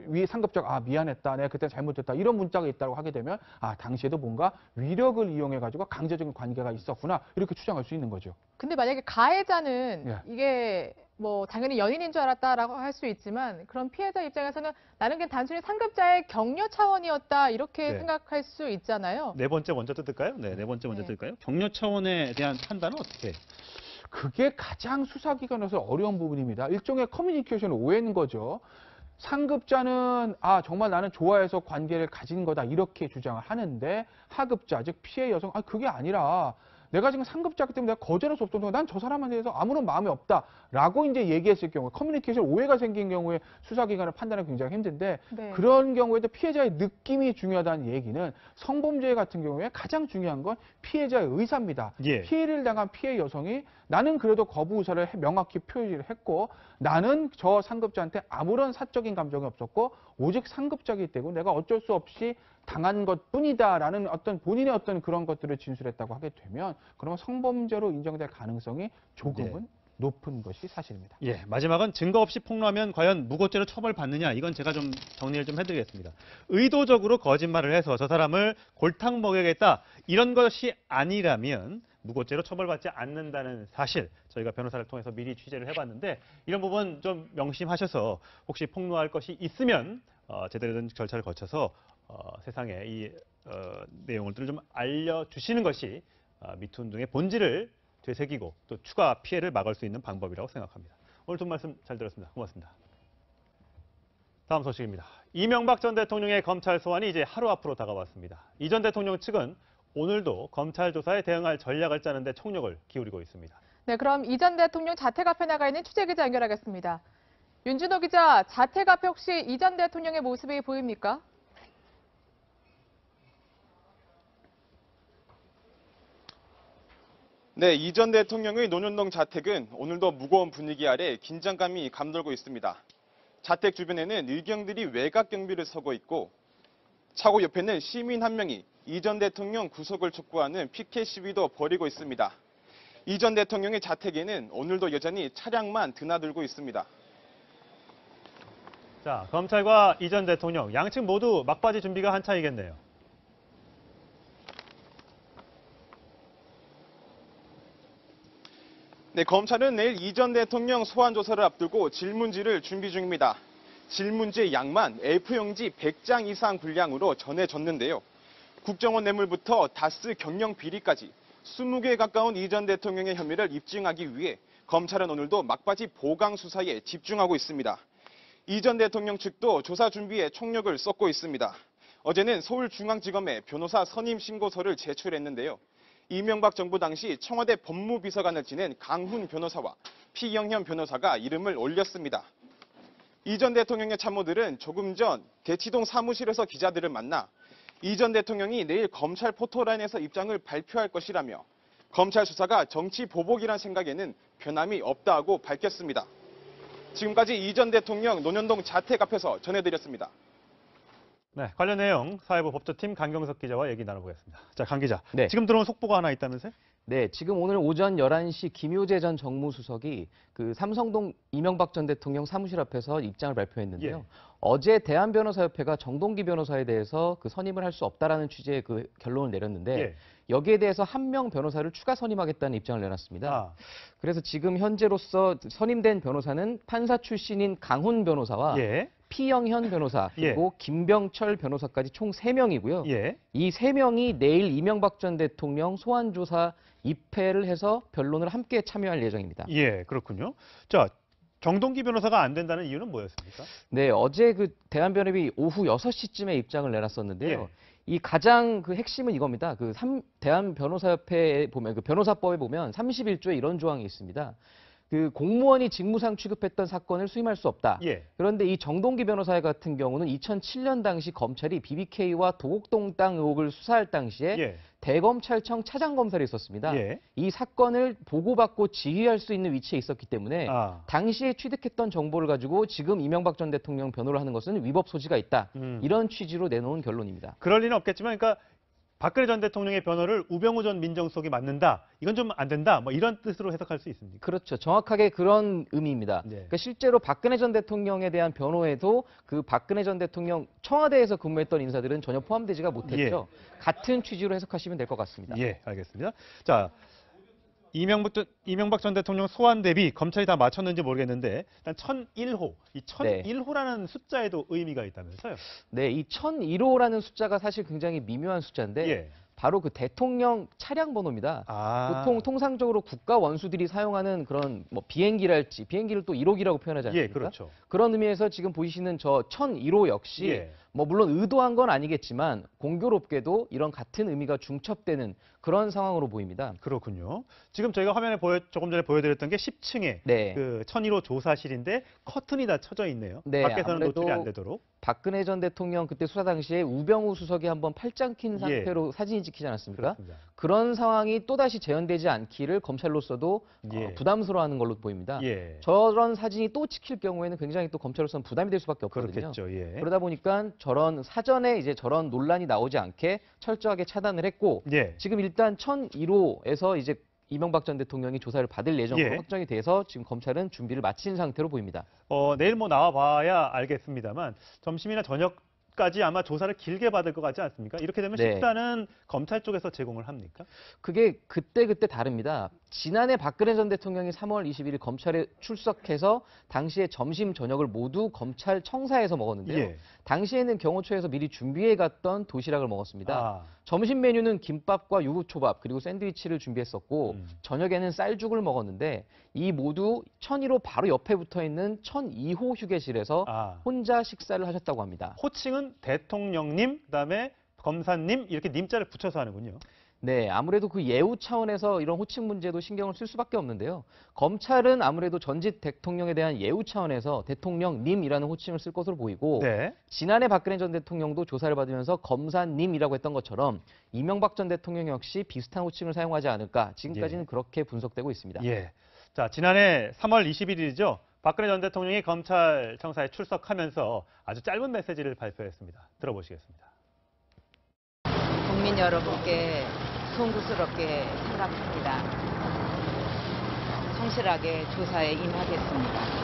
위 상급자가 미안했다, 내가 그때 잘못했다 이런 문자가 있다고 하게 되면 당시에도 뭔가 위력을 이용해 가지고 강제적인 관계가 있었구나 이렇게 추정할 수 있는 거죠. 근데 만약에 가해자는 이게 뭐 당연히 연인인 줄 알았다라고 할 수 있지만, 그런 피해자 입장에서는 나는 그냥 단순히 상급자의 격려 차원이었다 이렇게 생각할 수 있잖아요. 네 번째 먼저 뜯을까요? 네 번째 먼저 뜯을까요? 격려 차원에 대한 판단은 어떻게? 그게 가장 수사기관에서 어려운 부분입니다. 일종의 커뮤니케이션 오해인 거죠. 상급자는 정말 나는 좋아해서 관계를 가진 거다 이렇게 주장을 하는데, 하급자 즉 피해 여성 그게 아니라 내가 지금 상급자이기 때문에 내가 거절할 수 없던 동안 난 저 사람에 대해서 아무런 마음이 없다라고 이제 얘기했을 경우, 커뮤니케이션 오해가 생긴 경우에 수사기관을 판단하기 굉장히 힘든데, 그런 경우에도 피해자의 느낌이 중요하다는 얘기는 성범죄 같은 경우에 가장 중요한 건 피해자의 의사입니다. 피해를 당한 피해 여성이 나는 그래도 거부 의사를 명확히 표시를 했고, 나는 저 상급자한테 아무런 사적인 감정이 없었고 오직 상급자이기 때문에 내가 어쩔 수 없이 당한 것뿐이다라는 어떤 본인의 어떤 그런 것들을 진술했다고 하게 되면, 그러면 성범죄로 인정될 가능성이 조금은 높은 것이 사실입니다. 마지막은 증거 없이 폭로하면 과연 무고죄로 처벌받느냐, 이건 제가 좀 정리를 좀 해드리겠습니다. 의도적으로 거짓말을 해서 저 사람을 골탕 먹여야겠다 이런 것이 아니라면 무고죄로 처벌받지 않는다는 사실, 저희가 변호사를 통해서 미리 취재를 해봤는데, 이런 부분 좀 명심하셔서 혹시 폭로할 것이 있으면 제대로 된 절차를 거쳐서 세상에 이 내용들을 좀 알려주시는 것이 미투 운동의 본질을 되새기고 또 추가 피해를 막을 수 있는 방법이라고 생각합니다. 오늘 좀 말씀 잘 들었습니다. 고맙습니다. 다음 소식입니다. 이명박 전 대통령의 검찰 소환이 이제 하루 앞으로 다가왔습니다. 이 전 대통령 측은 오늘도 검찰 조사에 대응할 전략을 짜는데 총력을 기울이고 있습니다. 네, 그럼 이 전 대통령 자택 앞에 나가 있는 취재기자 연결하겠습니다. 윤진호 기자, 자택 앞에 혹시 이 전 대통령의 모습이 보입니까? 네, 이 전 대통령의 논현동 자택은 오늘도 무거운 분위기 아래 긴장감이 감돌고 있습니다. 자택 주변에는 의경들이 외곽 경비를 서고 있고 차고 옆에는 시민 한 명이 이 전 대통령 구속을 촉구하는 피켓 시위도 벌이고 있습니다. 이 전 대통령의 자택에는 오늘도 여전히 차량만 드나들고 있습니다. 자, 검찰과 이 전 대통령 양측 모두 막바지 준비가 한창이겠네요. 네, 검찰은 내일 이 전 대통령 소환 조사를 앞두고 질문지를 준비 중입니다. 질문지의 양만 A4용지 100장 이상 분량으로 전해졌는데요. 국정원 뇌물부터 다스 경영 비리까지 20개에 가까운 이 전 대통령의 혐의를 입증하기 위해 검찰은 오늘도 막바지 보강 수사에 집중하고 있습니다. 이 전 대통령 측도 조사 준비에 총력을 쏟고 있습니다. 어제는 서울중앙지검에 변호사 선임 신고서를 제출했는데요. 이명박 정부 당시 청와대 법무비서관을 지낸 강훈 변호사와 피영현 변호사가 이름을 올렸습니다. 이 전 대통령의 참모들은 조금 전 대치동 사무실에서 기자들을 만나 이 전 대통령이 내일 검찰 포토라인에서 입장을 발표할 것이라며 검찰 수사가 정치 보복이란 생각에는 변함이 없다고 밝혔습니다. 지금까지 이 전 대통령 논현동 자택 앞에서 전해드렸습니다. 네, 관련 내용 사회부 법조팀 강경석 기자와 얘기 나눠보겠습니다. 자, 강 기자. 네. 지금 들어온 속보가 하나 있다면서요? 네, 지금 오늘 오전 11시 김효재 전 정무수석이 그 삼성동 이명박 전 대통령 사무실 앞에서 입장을 발표했는데요. 예. 어제 대한변호사협회가 정동기 변호사에 대해서 그 선임을 할 수 없다라는 취지의 그 결론을 내렸는데 예. 여기에 대해서 한 명 변호사를 추가 선임하겠다는 입장을 내놨습니다. 그래서 지금 현재로서 선임된 변호사는 판사 출신인 강훈 변호사와 예. 피영현 변호사 그리고 김병철 변호사까지 총 3명이고요. 이 3명이 내일 이명박 전 대통령 소환조사 입회를 해서 변론을 함께 참여할 예정입니다. 예, 그렇군요. 자, 정동기 변호사가 안 된다는 이유는 뭐였습니까? 네, 어제 그 대한변협이 오후 6시쯤에 입장을 내놨었는데요. 예. 이 가장 그 핵심은 이겁니다. 그 대한변호사협회에 보면 그 변호사법에 보면 31조에 이런 조항이 있습니다. 그 공무원이 직무상 취급했던 사건을 수임할 수 없다. 예. 그런데 이 정동기 변호사 같은 경우는 2007년 당시 검찰이 BBK와 도곡동 땅 의혹을 수사할 당시에 대검찰청 차장검사를 있었습니다. 이 사건을 보고받고 지휘할 수 있는 위치에 있었기 때문에 당시에 취득했던 정보를 가지고 지금 이명박 전 대통령 변호를 하는 것은 위법 소지가 있다. 이런 취지로 내놓은 결론입니다. 그럴 리는 없겠지만 그러니까 박근혜 전 대통령의 변호를 우병우 전 민정수석이 맡는다. 이건 좀 안 된다. 뭐 이런 뜻으로 해석할 수 있습니까? 그렇죠. 정확하게 그런 의미입니다. 그러니까 실제로 박근혜 전 대통령에 대한 변호에도 그 박근혜 전 대통령 청와대에서 근무했던 인사들은 전혀 포함되지가 못했죠. 같은 취지로 해석하시면 될 것 같습니다. 예, 알겠습니다. 자, 이명박 전 대통령 소환 대비 검찰이 다 마쳤는지 모르겠는데 일단 1001호, 이 1001호라는 숫자에도 의미가 있다면서요? 네, 이 1001호라는 숫자가 사실 굉장히 미묘한 숫자인데 바로 그 대통령 차량 번호입니다. 보통 통상적으로 국가 원수들이 사용하는 그런 뭐 비행기랄지 비행기를 또 1호기라고 표현하지 않습니까? 그렇죠. 그런 의미에서 지금 보이시는 저 1001호 역시 뭐 물론 의도한 건 아니겠지만 공교롭게도 이런 같은 의미가 중첩되는 그런 상황으로 보입니다. 그렇군요. 지금 저희가 화면에 조금 전에 보여드렸던 게 10층에 그 1001호 조사실인데 커튼이 다 쳐져 있네요. 밖에서는 노출이 안 되도록. 박근혜 전 대통령 그때 수사 당시에 우병우 수석이 한번 팔짱 낀 상태로 사진이 찍히지 않았습니까? 그렇습니다. 그런 상황이 또다시 재현되지 않기를 검찰로서도 부담스러워하는 걸로 보입니다. 저런 사진이 또 찍힐 경우에는 굉장히 또 검찰로서는 부담이 될 수밖에 없거든요. 그렇겠죠. 그러다 보니까 저런 사전에 이제 저런 논란이 나오지 않게 철저하게 차단을 했고 지금 일단 1001호에서 이제 이명박 전 대통령이 조사를 받을 예정으로 확정이 돼서 지금 검찰은 준비를 마친 상태로 보입니다. 내일 뭐 나와봐야 알겠습니다만 점심이나 저녁까지 아마 조사를 길게 받을 것 같지 않습니까? 이렇게 되면 식사는 검찰 쪽에서 제공을 합니까? 그게 그때 다릅니다. 지난해 박근혜 전 대통령이 3월 21일 검찰에 출석해서 당시에 점심 저녁을 모두 검찰 청사에서 먹었는데요. 당시에는 경호처에서 미리 준비해 갔던 도시락을 먹었습니다. 점심 메뉴는 김밥과 유부초밥 그리고 샌드위치를 준비했었고 저녁에는 쌀죽을 먹었는데 이 모두 1001호 바로 옆에 붙어 있는 1002호 휴게실에서 혼자 식사를 하셨다고 합니다. 호칭은 대통령님, 그다음에 검사님 이렇게 님자를 붙여서 하는군요. 네, 아무래도 그 예우 차원에서 이런 호칭 문제도 신경을 쓸 수밖에 없는데요. 검찰은 아무래도 전직 대통령에 대한 예우 차원에서 대통령님이라는 호칭을 쓸 것으로 보이고 네. 지난해 박근혜 전 대통령도 조사를 받으면서 검사님이라고 했던 것처럼 이명박 전 대통령 역시 비슷한 호칭을 사용하지 않을까 지금까지는 그렇게 분석되고 있습니다. 예. 자, 지난해 3월 21일이죠. 박근혜 전 대통령이 검찰청사에 출석하면서 아주 짧은 메시지를 발표했습니다. 들어보시겠습니다. 국민 여러분께 송구스럽게 생각합니다. 성실하게 조사에 임하겠습니다.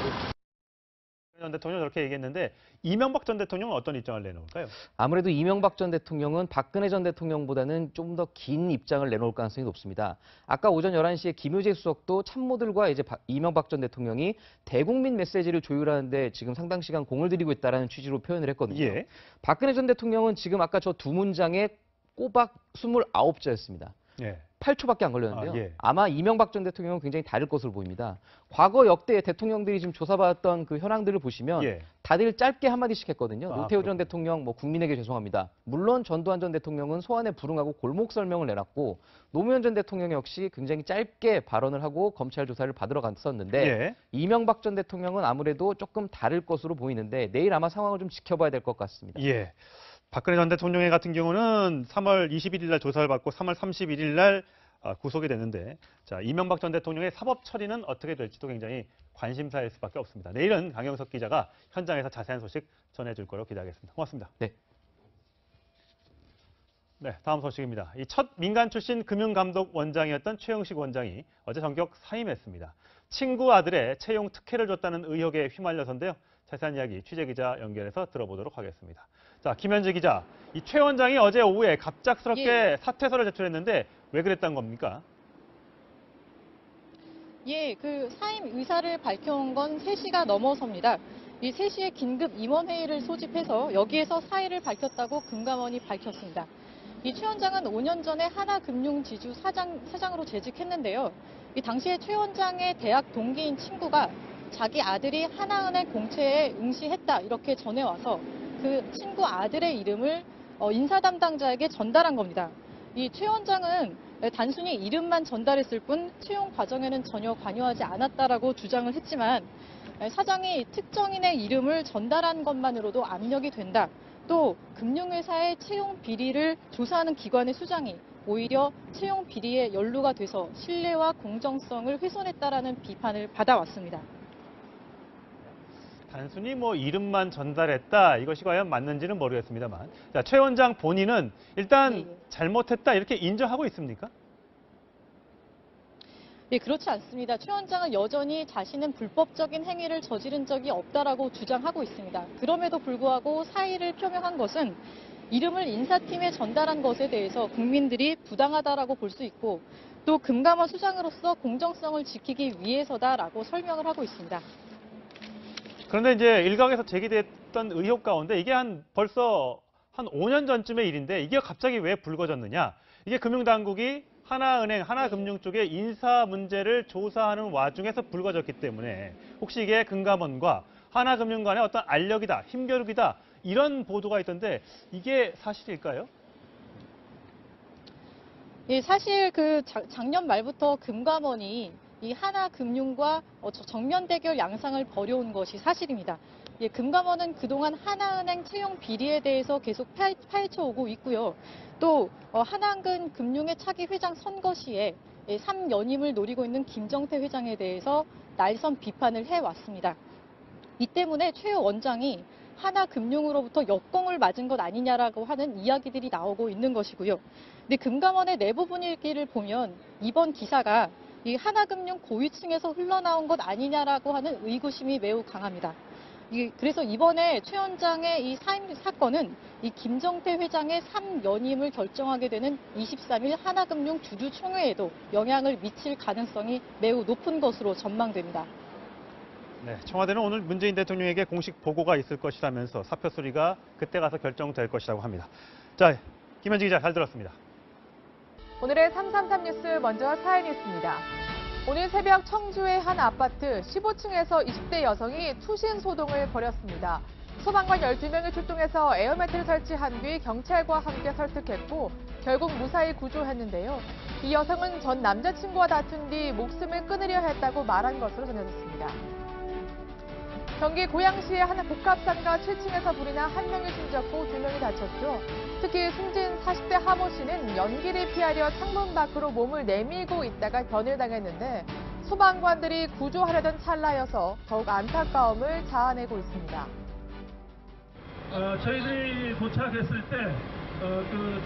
전 대통령 저렇게 얘기했는데 이명박 전 대통령은 어떤 입장을 내놓을까요? 아무래도 이명박 전 대통령은 박근혜 전 대통령보다는 좀 더 긴 입장을 내놓을 가능성이 높습니다. 아까 오전 11시에 김효재 수석도 참모들과 이제 이명박 전 대통령이 대국민 메시지를 조율하는데 지금 상당 시간 공을 들이고 있다는 취지로 표현을 했거든요. 예. 박근혜 전 대통령은 지금 아까 저 두 문장에 꼬박 29자였습니다. 예. 8초밖에 안 걸렸는데요. 아, 예. 아마 이명박 전 대통령은 굉장히 다를 것으로 보입니다. 과거 역대 대통령들이 지금 조사받았던 그 현황들을 보시면 예. 다들 짧게 한마디씩 했거든요. 아, 노태우 전 대통령 뭐 국민에게 죄송합니다. 물론 전두환 전 대통령은 소환에 불응하고 골목 설명을 내놨고 노무현 전 대통령 역시 굉장히 짧게 발언을 하고 검찰 조사를 받으러 갔었는데 예. 이명박 전 대통령은 아무래도 조금 다를 것으로 보이는데 내일 아마 상황을 좀 지켜봐야 될 것 같습니다. 예. 박근혜 전 대통령 같은 경우는 3월 21일 날 조사를 받고 3월 31일 날 구속이 됐는데 자, 이명박 전 대통령의 사법 처리는 어떻게 될지도 굉장히 관심사일 수밖에 없습니다. 내일은 강영석 기자가 현장에서 자세한 소식 전해줄 거로 기대하겠습니다. 고맙습니다. 네. 네, 다음 소식입니다. 이 첫 민간 출신 금융감독 원장이었던 최영식 원장이 어제 전격 사임했습니다. 친구 아들의 채용 특혜를 줬다는 의혹에 휘말려서인데요. 자세한 이야기 취재기자 연결해서 들어보도록 하겠습니다. 자, 김현지 기자, 이 최 원장이 어제 오후에 갑작스럽게 사퇴서를 제출했는데 왜 그랬던 겁니까? 예, 그 사임 의사를 밝혀온 건 3시가 넘어섭니다. 이 3시에 긴급 임원회의를 소집해서 여기에서 사의를 밝혔다고 금감원이 밝혔습니다. 이 최 원장은 5년 전에 하나금융지주 사장으로 재직했는데요. 이 당시에 최 원장의 대학 동기인 친구가 자기 아들이 하나은행 공채에 응시했다 이렇게 전해와서 그 친구 아들의 이름을 인사 담당자에게 전달한 겁니다. 이 최 원장은 단순히 이름만 전달했을 뿐 채용 과정에는 전혀 관여하지 않았다라고 주장을 했지만 사장이 특정인의 이름을 전달한 것만으로도 압력이 된다. 또 금융회사의 채용 비리를 조사하는 기관의 수장이 오히려 채용 비리에 연루가 돼서 신뢰와 공정성을 훼손했다라는 비판을 받아왔습니다. 단순히 뭐 이름만 전달했다 이것이 과연 맞는지는 모르겠습니다만 자, 최 원장 본인은 일단 잘못했다 이렇게 인정하고 있습니까? 예, 그렇지 않습니다. 최 원장은 여전히 자신은 불법적인 행위를 저지른 적이 없다라고 주장하고 있습니다. 그럼에도 불구하고 사의를 표명한 것은 이름을 인사팀에 전달한 것에 대해서 국민들이 부당하다라고 볼 수 있고 또 금감원 수장으로서 공정성을 지키기 위해서다라고 설명을 하고 있습니다. 그런데 이제 일각에서 제기됐던 의혹 가운데 이게 벌써 한 5년 전쯤의 일인데 이게 갑자기 왜 불거졌느냐? 이게 금융당국이 하나은행, 하나금융 쪽의 인사 문제를 조사하는 와중에서 불거졌기 때문에 혹시 이게 금감원과 하나금융 간의 어떤 알력이다, 힘겨루기다 이런 보도가 있던데 이게 사실일까요? 예, 사실 그 작년 말부터 금감원이 이 하나금융과 정면 대결 양상을 벌여온 것이 사실입니다. 예, 금감원은 그동안 하나은행 채용 비리에 대해서 계속 파헤쳐오고 있고요. 또 하나금융의 차기 회장 선거 시에 3연임을 노리고 있는 김정태 회장에 대해서 날선 비판을 해왔습니다. 이 때문에 최 원장이 하나금융으로부터 역공을 맞은 것 아니냐라고 하는 이야기들이 나오고 있는 것이고요. 근데 금감원의 내부 분위기를 보면 이번 기사가 이 하나금융 고위층에서 흘러나온 것 아니냐라고 하는 의구심이 매우 강합니다. 그래서 이번에 최 원장의 이 사임 사건은 이 김정태 회장의 3연임을 결정하게 되는 23일 하나금융 주주총회에도 영향을 미칠 가능성이 매우 높은 것으로 전망됩니다. 네, 청와대는 오늘 문재인 대통령에게 공식 보고가 있을 것이라면서 사표 수리가 그때 가서 결정될 것이라고 합니다. 자, 김현지 기자 잘 들었습니다. 오늘의 333 뉴스 먼저 사회 뉴스입니다. 오늘 새벽 청주의 한 아파트 15층에서 20대 여성이 투신 소동을 벌였습니다. 소방관 12명이 출동해서 에어매트를 설치한 뒤 경찰과 함께 설득했고 결국 무사히 구조했는데요. 이 여성은 전 남자친구와 다툰 뒤 목숨을 끊으려 했다고 말한 것으로 전해졌습니다. 경기 고양시의 한 복합상가 7층에서 불이 나 1명이 숨졌고 2명이 다쳤죠. 특히 숨진 40대 하모 씨는 연기를 피하려 창문 밖으로 몸을 내밀고 있다가 변을 당했는데 소방관들이 구조하려던 찰나여서 더욱 안타까움을 자아내고 있습니다. 저희들이 도착했을 때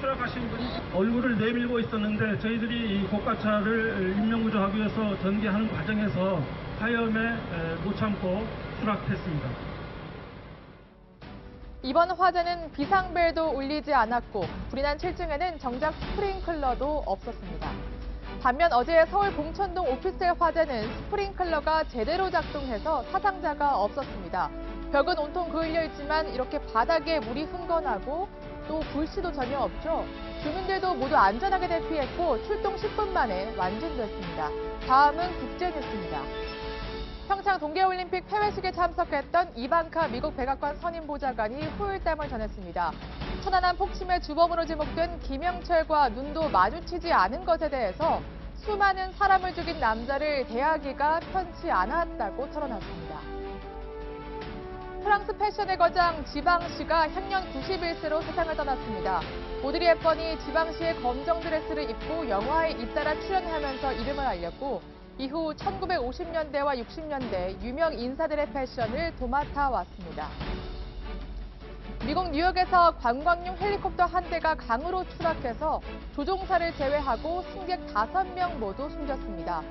추락하신 분이 얼굴을 내밀고 있었는데 저희들이 이 고가차를 인명구조하기 위해서 전개하는 과정에서 화염에 못 참고 추락했습니다. 이번 화재는 비상벨도 울리지 않았고 불이 난 7층에는 정작 스프링클러도 없었습니다. 반면 어제 서울 봉천동 오피스텔 화재는 스프링클러가 제대로 작동해서 사상자가 없었습니다. 벽은 온통 그을려 있지만 이렇게 바닥에 물이 흥건하고 또 불씨도 전혀 없죠. 주민들도 모두 안전하게 대피했고 출동 10분 만에 완전됐습니다. 다음은 국제뉴스입니다. 평창 동계올림픽 폐회식에 참석했던 이방카 미국 백악관 선임보좌관이 후일담을 전했습니다. 천안함 폭침의 주범으로 지목된 김영철과 눈도 마주치지 않은 것에 대해서 수많은 사람을 죽인 남자를 대하기가 편치 않았다고 털어놨습니다. 프랑스 패션의 거장 지방시가 향년 91세로 세상을 떠났습니다. 오드리 헵번이 지방시의 검정 드레스를 입고 영화에 잇따라 출연하면서 이름을 알렸고 이후 1950년대와 60년대 유명 인사들의 패션을 도맡아 왔습니다. 미국 뉴욕에서 관광용 헬리콥터 한 대가 강으로 추락해서 조종사를 제외하고 승객 5명 모두 숨졌습니다.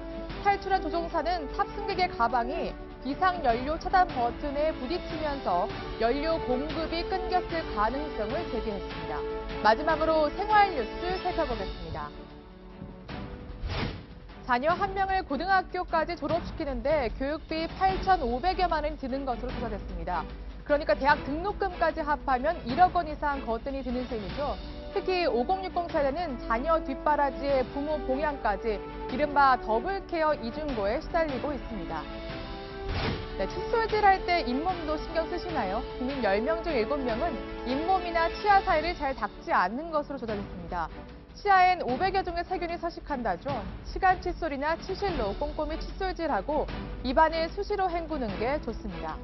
탈출한 조종사는 탑승객의 가방이 비상연료 차단 버튼에 부딪히면서 연료 공급이 끊겼을 가능성을 제기했습니다. 마지막으로 생활 뉴스 살펴보겠습니다. 자녀 1명을 고등학교까지 졸업시키는데 교육비 8,500여만 원이 드는 것으로 조사됐습니다. 그러니까 대학 등록금까지 합하면 1억 원 이상 거뜬히 드는 셈이죠. 특히 5060 세대는 자녀 뒷바라지에 부모 봉양까지 이른바 더블케어 이중고에 시달리고 있습니다. 네, 칫솔질할 때 잇몸도 신경 쓰시나요? 국민 10명 중 7명은 잇몸이나 치아 사이를 잘 닦지 않는 것으로 조사됐습니다. 치아엔 500여 종의 세균이 서식한다죠. 시간 칫솔이나 치실로 꼼꼼히 칫솔질하고 입안을 수시로 헹구는 게 좋습니다.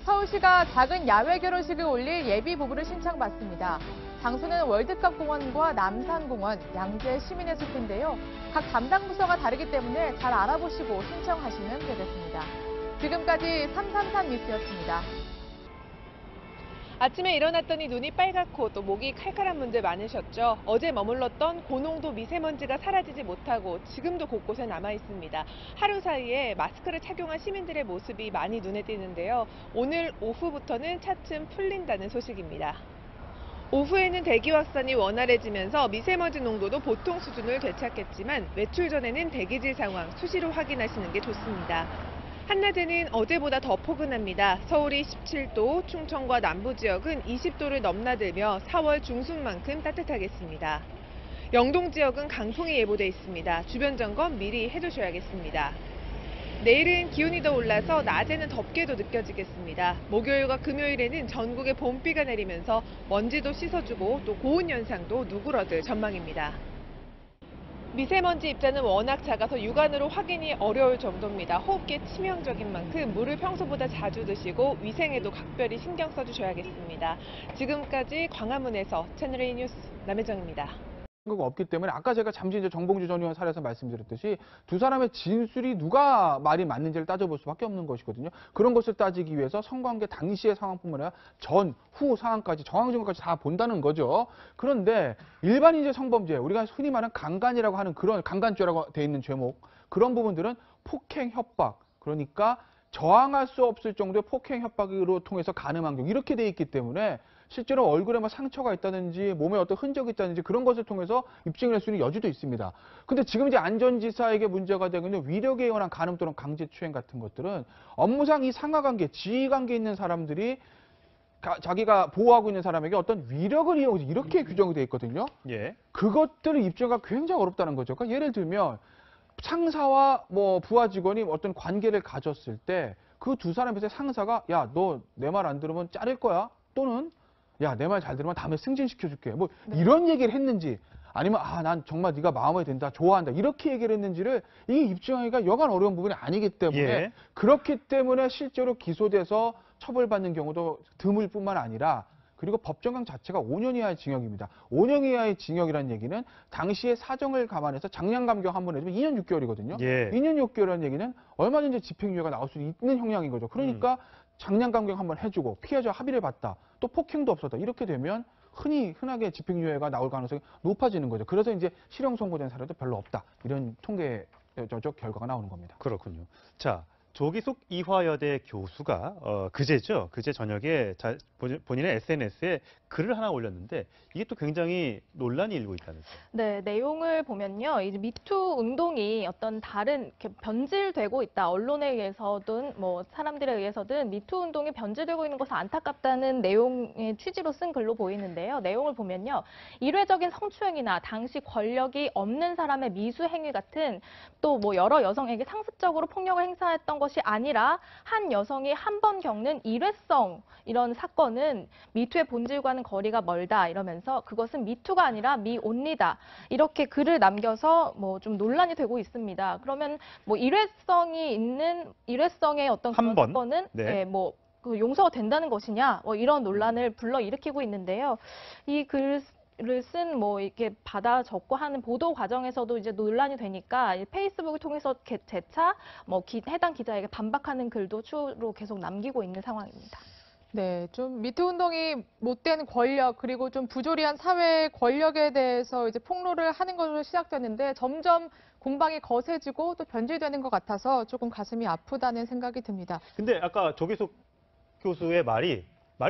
서울시가 작은 야외 결혼식을 올릴 예비 부부를 신청받습니다. 장소는 월드컵 공원과 남산공원, 양재 시민의 숲인데요. 각 담당 부서가 다르기 때문에 잘 알아보시고 신청하시면 되겠습니다. 지금까지 333 뉴스였습니다. 아침에 일어났더니 눈이 빨갛고 또 목이 칼칼한 분들 많으셨죠. 어제 머물렀던 고농도 미세먼지가 사라지지 못하고 지금도 곳곳에 남아 있습니다. 하루 사이에 마스크를 착용한 시민들의 모습이 많이 눈에 띄는데요. 오늘 오후부터는 차츰 풀린다는 소식입니다. 오후에는 대기 확산이 원활해지면서 미세먼지 농도도 보통 수준을 되찾겠지만 외출 전에는 대기질 상황 수시로 확인하시는 게 좋습니다. 한낮에는 어제보다 더 포근합니다. 서울이 17도, 충청과 남부 지역은 20도를 넘나들며 4월 중순만큼 따뜻하겠습니다. 영동 지역은 강풍이 예보돼 있습니다. 주변 점검 미리 해두셔야겠습니다. 내일은 기온이 더 올라서 낮에는 덥게도 느껴지겠습니다. 목요일과 금요일에는 전국에 봄비가 내리면서 먼지도 씻어주고 또 고온 현상도 누그러들 전망입니다. 미세먼지 입자는 워낙 작아서 육안으로 확인이 어려울 정도입니다. 호흡기에 치명적인 만큼 물을 평소보다 자주 드시고 위생에도 각별히 신경 써주셔야겠습니다. 지금까지 광화문에서 채널A 뉴스 남혜정입니다. 없기 때문에 아까 제가 잠시 이제 정봉주 전 의원 사례에서 말씀드렸듯이 두 사람의 진술이 누가 말이 맞는지를 따져볼 수밖에 없는 것이거든요. 그런 것을 따지기 위해서 성관계 당시의 상황뿐만 아니라 전, 후 상황까지 정황 증거까지 다 본다는 거죠. 그런데 일반인의 성범죄, 우리가 흔히 말하는 강간이라고 하는 그런 강간죄라고 돼 있는 죄목, 그런 부분들은 폭행, 협박, 그러니까 저항할 수 없을 정도의 폭행, 협박으로 통해서 가늠한 경우 이렇게 돼 있기 때문에 실제로 얼굴에 상처가 있다든지 몸에 어떤 흔적이 있다든지 그런 것을 통해서 입증을 할 수 있는 여지도 있습니다. 근데 지금 이제 안전지사에게 문제가 되고 있는 위력에 의한 간음 또는 강제추행 같은 것들은 업무상 이 상하관계, 지휘관계 있는 사람들이 자기가 보호하고 있는 사람에게 어떤 위력을 이용해서 이렇게 규정이 돼 있거든요. 예. 그것들을 입증하기가 굉장히 어렵다는 거죠. 그러니까 예를 들면 상사와 부하 직원이 어떤 관계를 가졌을 때 그 두 사람에서 상사가 야, 너 내 말 안 들으면 자를 거야. 또는 야, 내 말 잘 들으면 다음에 승진시켜줄게. 뭐 이런 얘기를 했는지 아니면 난 정말 네가 마음에 든다, 좋아한다 이렇게 얘기를 했는지를 이게 입증하기가 여간 어려운 부분이 아니기 때문에 예. 그렇기 때문에 실제로 기소돼서 처벌받는 경우도 드물 뿐만 아니라 그리고 법정형 자체가 5년 이하의 징역입니다. 5년 이하의 징역이라는 얘기는 당시의 사정을 감안해서 장량 감경 한번 해주면 2년 6개월이거든요. 예. 2년 6개월이라는 얘기는 얼마든지 집행유예가 나올 수 있는 형량인 거죠. 그러니까 장량 감경 한번 해주고 피해자 합의를 봤다. 또 폭행도 없었다. 이렇게 되면 흔하게 집행유예가 나올 가능성이 높아지는 거죠. 그래서 이제 실형 선고된 사례도 별로 없다. 이런 통계적 결과가 나오는 겁니다. 그렇군요. 자, 조기숙 이화여대 교수가 그제 저녁에 본인의 SNS에 글을 하나 올렸는데 이게 또 굉장히 논란이 일고 있다면서요. 네, 내용을 보면요. 이제 미투 운동이 어떤 다른 이렇게 변질되고 있다. 언론에 의해서든 뭐 사람들에 의해서든 미투 운동이 변질되고 있는 것은 안타깝다는 내용의 취지로 쓴 글로 보이는데요. 내용을 보면요. 일회적인 성추행이나 당시 권력이 없는 사람의 미수 행위 같은 또 뭐 여러 여성에게 상습적으로 폭력을 행사했던 것이 아니라 한 여성이 한 번 겪는 일회성 이런 사건은 미투의 본질과는 거리가 멀다 이러면서 그것은 미투가 아니라 미온리다 이렇게 글을 남겨서 뭐 좀 논란이 되고 있습니다. 그러면 뭐 일회성의 어떤 그런 사건은 네. 뭐 그 용서가 된다는 것이냐 뭐 이런 논란을 불러일으키고 있는데요. 이 글을 쓴 뭐 이렇게 받아 적고 하는 보도 과정에서도 이제 논란이 되니까 페이스북을 통해서 재차 뭐 해당 기자에게 반박하는 글도 추후로 계속 남기고 있는 상황입니다. 네, 좀 미투 운동이 못된 권력 그리고 좀 부조리한 사회 권력에 대해서 이제 폭로를 하는 것으로 시작됐는데 점점 공방이 거세지고 또 변질되는 것 같아서 조금 가슴이 아프다는 생각이 듭니다. 근데 아까 조기숙 교수의 말이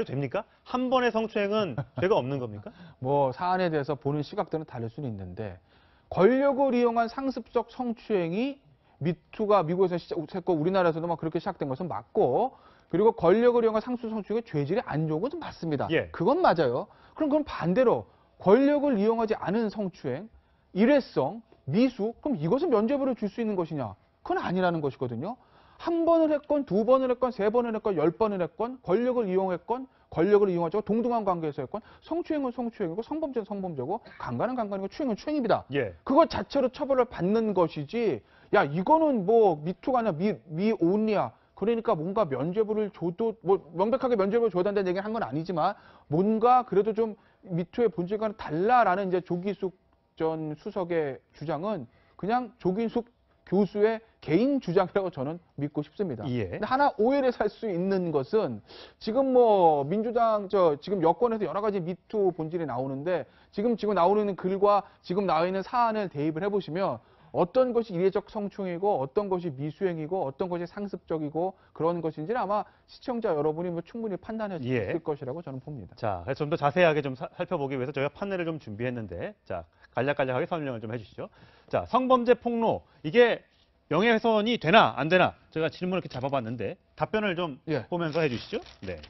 됩니까? 한 번의 성추행은 죄가 없는 겁니까? 뭐 사안에 대해서 보는 시각들은 다를 수는 있는데 권력을 이용한 상습적 성추행이 미투가 미국에서 시작했고 우리나라에서도 막 그렇게 시작된 것은 맞고 그리고 권력을 이용한 상습적 성추행의 죄질이 안 좋은 것은 맞습니다. 예. 그건 맞아요. 그럼 반대로 권력을 이용하지 않은 성추행, 일회성, 미수 그럼 이것은 면죄부를 줄 수 있는 것이냐? 그건 아니라는 것이거든요. 한 번을 했건 두 번을 했건 세 번을 했건 10번을 했건 권력을 이용했건 권력을 이용하자고 동등한 관계에서 했건 성추행은 성추행이고 성범죄는 성범죄고 강간은 강간이고 추행은 추행입니다. 예. 그것 자체로 처벌을 받는 것이지 야 이거는 뭐 미투가 아니라 미온리야. 그러니까 뭔가 면죄부를 줘도 뭐 명백하게 면죄부를 줘야 된다는 얘기는 한 건 아니지만 뭔가 그래도 좀 미투의 본질과는 달라라는 이제 조기숙 전 수석의 주장은 그냥 조기숙 교수의 개인 주장이라고 저는 믿고 싶습니다. 예. 근데 하나 오해를 살 수 있는 것은 지금 뭐 민주당 지금 여권에서 여러 가지 미투 본질이 나오는데 지금 나오는 글과 지금 나와 있는 사안을 대입을 해보시면 어떤 것이 이례적 성추행이고 어떤 것이 미수행이고 어떤 것이 상습적이고 그런 것인지는 아마 시청자 여러분이 뭐 충분히 판단할 수 있을 것이라고 저는 봅니다. 자, 좀 더 자세하게 좀 살펴보기 위해서 저희가 판넬을 좀 준비했는데 자, 간략간략하게 설명을 좀 해주시죠. 자, 성범죄 폭로 이게 명예훼손이 되나 안 되나 제가 질문을 이렇게 잡아봤는데 답변을 좀 보면서 해주시죠. 네.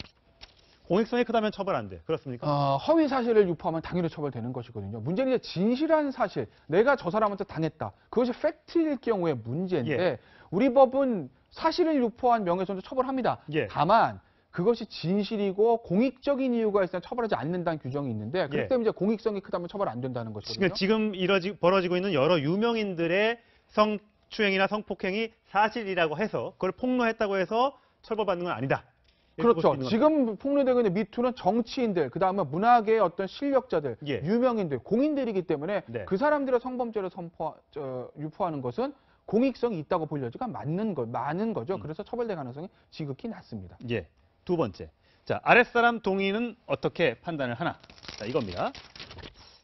공익성이 크다면 처벌 안 돼. 그렇습니까? 허위 사실을 유포하면 당연히 처벌되는 것이거든요. 문제는 이제 진실한 사실, 내가 저 사람한테 당했다. 그것이 팩트일 경우의 문제인데 우리 법은 사실을 유포한 명예훼손도 처벌합니다. 다만 그것이 진실이고 공익적인 이유가 있으면 처벌하지 않는다는 규정이 있는데 그렇기 때문에 이제 공익성이 크다면 처벌 안 된다는 것이거든요. 지금 벌어지고 있는 여러 유명인들의 성추행이나 성폭행이 사실이라고 해서 그걸 폭로했다고 해서 처벌받는 건 아니다. 그렇죠. 지금 폭로되고 있는 미투는 정치인들, 그다음에 문학의 어떤 실력자들, 유명인들, 공인들이기 때문에 그 사람들의 성범죄를 유포하는 것은 공익성이 있다고 볼 여지가 많은 거죠. 그래서 처벌될 가능성이 지극히 낮습니다. 예. 두 번째. 자, 아랫사람 동의는 어떻게 판단을 하나? 자, 이겁니다.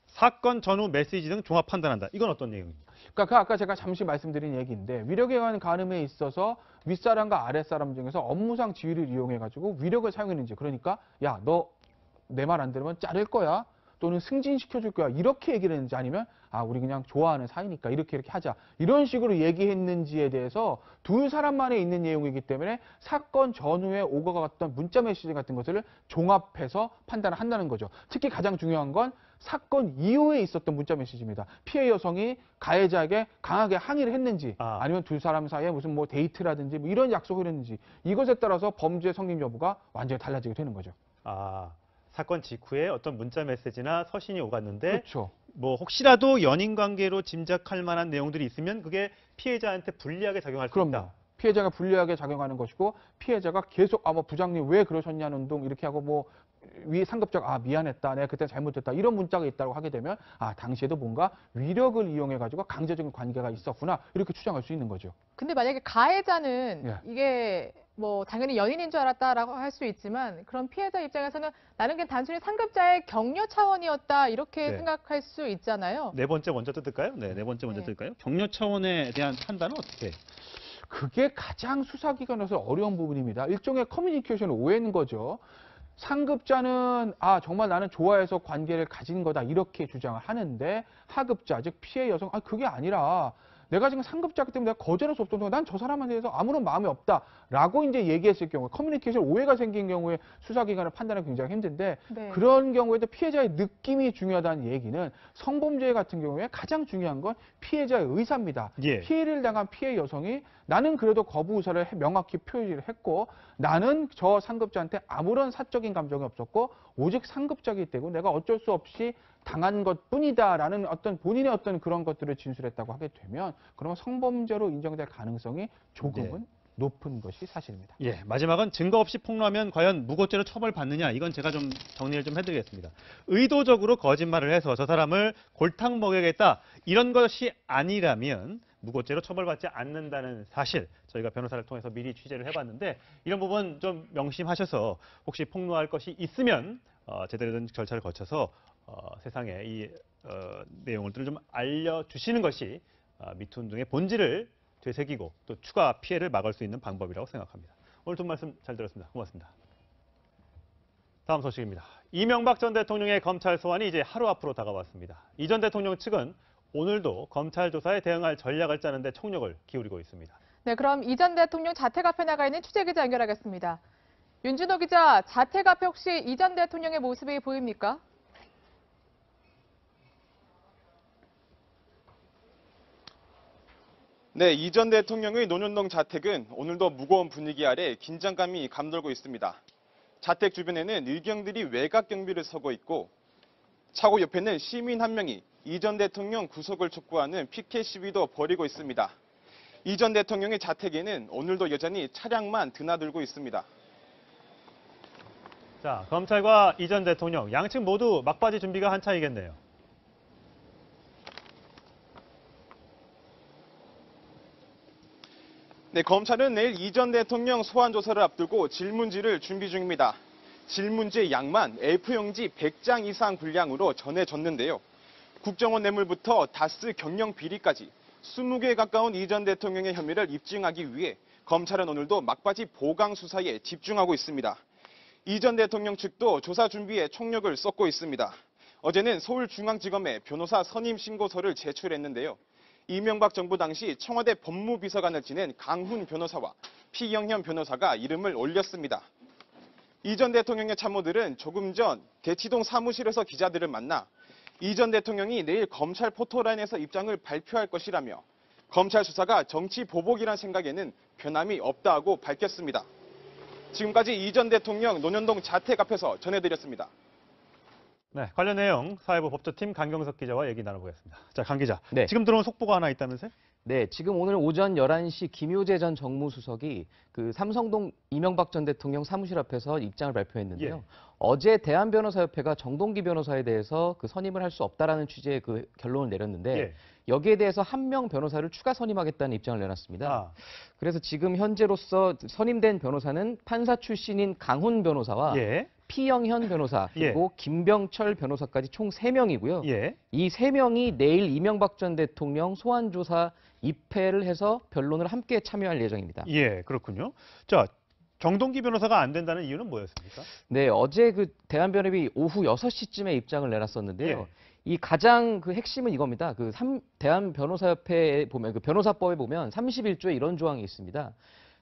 사건 전후 메시지 등 종합 판단한다. 이건 어떤 내용입니까? 그러니까 아까 제가 잠시 말씀드린 얘기인데 위력에 의한 간음에 있어서 윗사람과 아랫사람 중에서 업무상 지위를 이용해가지고 위력을 사용했는지 그러니까 야, 너 내 말 안 들으면 자를 거야 또는 승진시켜줄 거야 이렇게 얘기를 했는지 아니면 우리 그냥 좋아하는 사이니까 이렇게 하자 이런 식으로 얘기했는지에 대해서 두 사람만에 있는 내용이기 때문에 사건 전후에 오고 갔던 문자 메시지 같은 것을 종합해서 판단을 한다는 거죠. 특히 가장 중요한 건 사건 이후에 있었던 문자 메시지입니다. 피해 여성이 가해자에게 강하게 항의를 했는지 아니면 두 사람 사이에 무슨 뭐 데이트라든지 뭐 이런 약속을 했는지 이것에 따라서 범죄 성립 여부가 완전히 달라지게 되는 거죠. 사건 직후에 어떤 문자 메시지나 서신이 오갔는데 그렇죠. 뭐 혹시라도 연인 관계로 짐작할 만한 내용들이 있으면 그게 피해자한테 불리하게 작용할 수 그럼요. 있다. 피해자가 불리하게 작용하는 것이고 피해자가 계속 뭐 부장님 왜 그러셨냐는 둥 이렇게 하고 뭐 위 상급자가 미안했다 내가 그때 잘못했다 이런 문자가 있다고 하게 되면 당시에도 뭔가 위력을 이용해 가지고 강제적인 관계가 있었구나 이렇게 추정할 수 있는 거죠. 근데 만약에 가해자는 예. 이게 뭐 당연히 연인인 줄 알았다라고 할 수 있지만 그런 피해자 입장에서는 나는 그냥 단순히 상급자의 격려 차원이었다 이렇게 네. 생각할 수 있잖아요. 네 번째 먼저 뜯을까요? 네 번째 먼저 뜯을까요? 격려 차원에 대한 판단은 어떻게? 그게 가장 수사기관에서 어려운 부분입니다. 일종의 커뮤니케이션 오해인 거죠. 상급자는 정말 나는 좋아해서 관계를 가진 거다 이렇게 주장을 하는데 하급자 즉 피해 여성 그게 아니라 내가 지금 상급자이기 때문에 내가 거절할 수 없던 난 저 사람에 대해서 아무런 마음이 없다라고 이제 얘기했을 경우 커뮤니케이션 오해가 생긴 경우에 수사기관을 판단하기 굉장히 힘든데 네. 그런 경우에도 피해자의 느낌이 중요하다는 얘기는 성범죄 같은 경우에 가장 중요한 건 피해자의 의사입니다. 예. 피해를 당한 피해 여성이 나는 그래도 거부 의사를 명확히 표시를 했고 나는 저 상급자한테 아무런 사적인 감정이 없었고 오직 상급자이기 때문에 내가 어쩔 수 없이 당한 것뿐이다라는 어떤 본인의 어떤 그런 것들을 진술했다고 하게 되면 그러면 성범죄로 인정될 가능성이 조금은 높은 것이 사실입니다. 예, 마지막은 증거 없이 폭로하면 과연 무고죄로 처벌받느냐 이건 제가 좀 정리를 좀 해드리겠습니다. 의도적으로 거짓말을 해서 저 사람을 골탕 먹여야겠다 이런 것이 아니라면 무고죄로 처벌받지 않는다는 사실 저희가 변호사를 통해서 미리 취재를 해봤는데 이런 부분 좀 명심하셔서 혹시 폭로할 것이 있으면 제대로 된 절차를 거쳐서 세상에 이 내용들을 좀 알려주시는 것이 미투 운동의 본질을 되새기고 또 추가 피해를 막을 수 있는 방법이라고 생각합니다. 오늘 두 말씀 잘 들었습니다. 고맙습니다. 다음 소식입니다. 이명박 전 대통령의 검찰 소환이 이제 하루 앞으로 다가왔습니다. 이 전 대통령 측은 오늘도 검찰 조사에 대응할 전략을 짜는 데 총력을 기울이고 있습니다. 네, 그럼 이 전 대통령 자택 앞에 나가 있는 취재기자 연결하겠습니다. 윤준호 기자, 자택 앞에 혹시 이 전 대통령의 모습이 보입니까? 네, 이 전 대통령의 논현동 자택은 오늘도 무거운 분위기 아래 긴장감이 감돌고 있습니다. 자택 주변에는 의경들이 외곽 경비를 서고 있고 차고 옆에는 시민 한 명이 이 전 대통령 구속을 촉구하는 피켓 시위도 벌이고 있습니다. 이 전 대통령의 자택에는 오늘도 여전히 차량만 드나들고 있습니다. 자, 검찰과 이 전 대통령 양측 모두 막바지 준비가 한창이겠네요. 네, 검찰은 내일 이 전 대통령 소환 조사를 앞두고 질문지를 준비 중입니다. 질문지의 양만 A4용지 100장 이상 분량으로 전해졌는데요. 국정원 뇌물부터 다스 경영 비리까지 20개에 가까운 이 전 대통령의 혐의를 입증하기 위해 검찰은 오늘도 막바지 보강 수사에 집중하고 있습니다. 이 전 대통령 측도 조사 준비에 총력을 쏟고 있습니다. 어제는 서울중앙지검에 변호사 선임 신고서를 제출했는데요. 이명박 정부 당시 청와대 법무비서관을 지낸 강훈 변호사와 피영현 변호사가 이름을 올렸습니다. 이 전 대통령의 참모들은 조금 전 대치동 사무실에서 기자들을 만나 이 전 대통령이 내일 검찰 포토라인에서 입장을 발표할 것이라며 검찰 수사가 정치 보복이란 생각에는 변함이 없다고 밝혔습니다. 지금까지 이 전 대통령 논현동 자택 앞에서 전해드렸습니다. 네, 관련 내용 사회부 법조팀 강경석 기자와 얘기 나눠보겠습니다. 자, 강 기자. 네. 지금 들어온 속보가 하나 있다면서요? 네, 지금 오늘 오전 11시 김효재 전 정무수석이 그 삼성동 이명박 전 대통령 사무실 앞에서 입장을 발표했는데요. 예. 어제 대한변호사협회가 정동기 변호사에 대해서 그 선임을 할 수 없다라는 취지의 그 결론을 내렸는데 예. 여기에 대해서 한 명 변호사를 추가 선임하겠다는 입장을 내놨습니다. 그래서 지금 현재로서 선임된 변호사는 판사 출신인 강훈 변호사와 예. 피영현 변호사 그리고 김병철 변호사까지 총 3명이고요. 이 3명이 내일 이명박 전 대통령 소환조사 입회를 해서 변론을 함께 참여할 예정입니다. 예, 그렇군요. 자, 정동기 변호사가 안 된다는 이유는 뭐였습니까? 네, 어제 그 대한변협이 오후 6시쯤에 입장을 내놨었는데요. 이 가장 그 핵심은 이겁니다. 대한변호사협회에 보면 그 변호사법에 보면 31조에 이런 조항이 있습니다.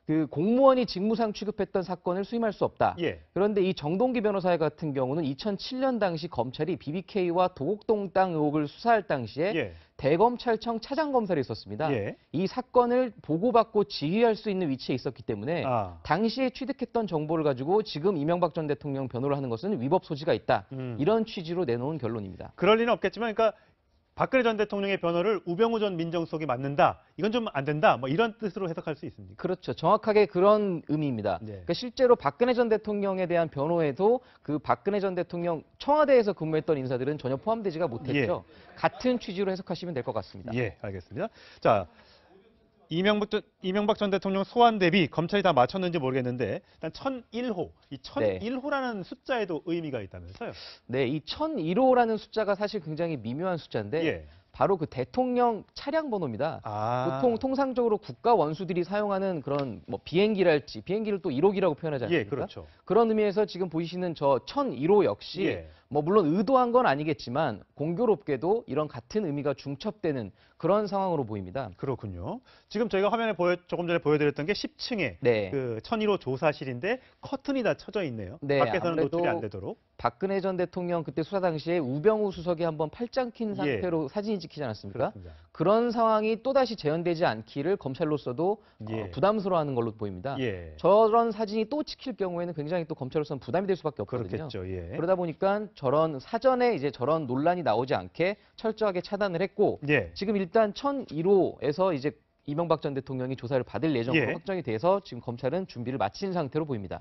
그 공무원이 직무상 취급했던 사건을 수임할 수 없다. 예. 그런데 이 정동기 변호사 같은 경우는 2007년 당시 검찰이 BBK와 도곡동 땅 의혹을 수사할 당시에 예. 대검찰청 차장검사를 있었습니다. 예. 이 사건을 보고받고 지휘할 수 있는 위치에 있었기 때문에 당시에 취득했던 정보를 가지고 지금 이명박 전 대통령 변호를 하는 것은 위법 소지가 있다. 이런 취지로 내놓은 결론입니다. 그럴 리는 없겠지만, 그러니까 박근혜 전 대통령의 변호를 우병우 전 민정수석이 맡는다. 이건 좀 안 된다. 뭐 이런 뜻으로 해석할 수 있습니까? 그렇죠. 정확하게 그런 의미입니다. 그러니까 실제로 박근혜 전 대통령에 대한 변호에도 그 박근혜 전 대통령 청와대에서 근무했던 인사들은 전혀 포함되지가 못했죠. 같은 취지로 해석하시면 될 것 같습니다. 예, 알겠습니다. 자, 이명박 전 대통령 소환 대비 검찰이 다 맞췄는지 모르겠는데 일단 1001호, 이 1001호라는 숫자에도 의미가 있다면서요? 네, 이 1001호라는 숫자가 사실 굉장히 미묘한 숫자인데 바로 그 대통령 차량 번호입니다. 보통 통상적으로 국가 원수들이 사용하는 그런 뭐 비행기랄지 비행기를 또 1호기라고 표현하지 않습니까? 예, 그렇죠. 그런 의미에서 지금 보이시는 저 1001호 역시 뭐 물론 의도한 건 아니겠지만 공교롭게도 이런 같은 의미가 중첩되는 그런 상황으로 보입니다. 그렇군요. 지금 저희가 화면에 조금 전에 보여드렸던 게 10층에 그 1001호 조사실인데 커튼이 다 쳐져 있네요. 밖에서는 노출이 안 되도록. 박근혜 전 대통령 그때 수사 당시에 우병우 수석이 한번 팔짱 낀 상태로 사진이 찍히지 않았습니까? 그렇습니다. 그런 상황이 또다시 재현되지 않기를 검찰로서도 부담스러워하는 걸로 보입니다. 저런 사진이 또 찍힐 경우에는 굉장히 또 검찰로서는 부담이 될 수밖에 없거든요. 그렇겠죠. 그러다 보니까 저런 사전에 이제 저런 논란이 나오지 않게 철저하게 차단을 했고 지금 일단 1001호에서 이제 이명박 전 대통령이 조사를 받을 예정으로 확정이 돼서 지금 검찰은 준비를 마친 상태로 보입니다.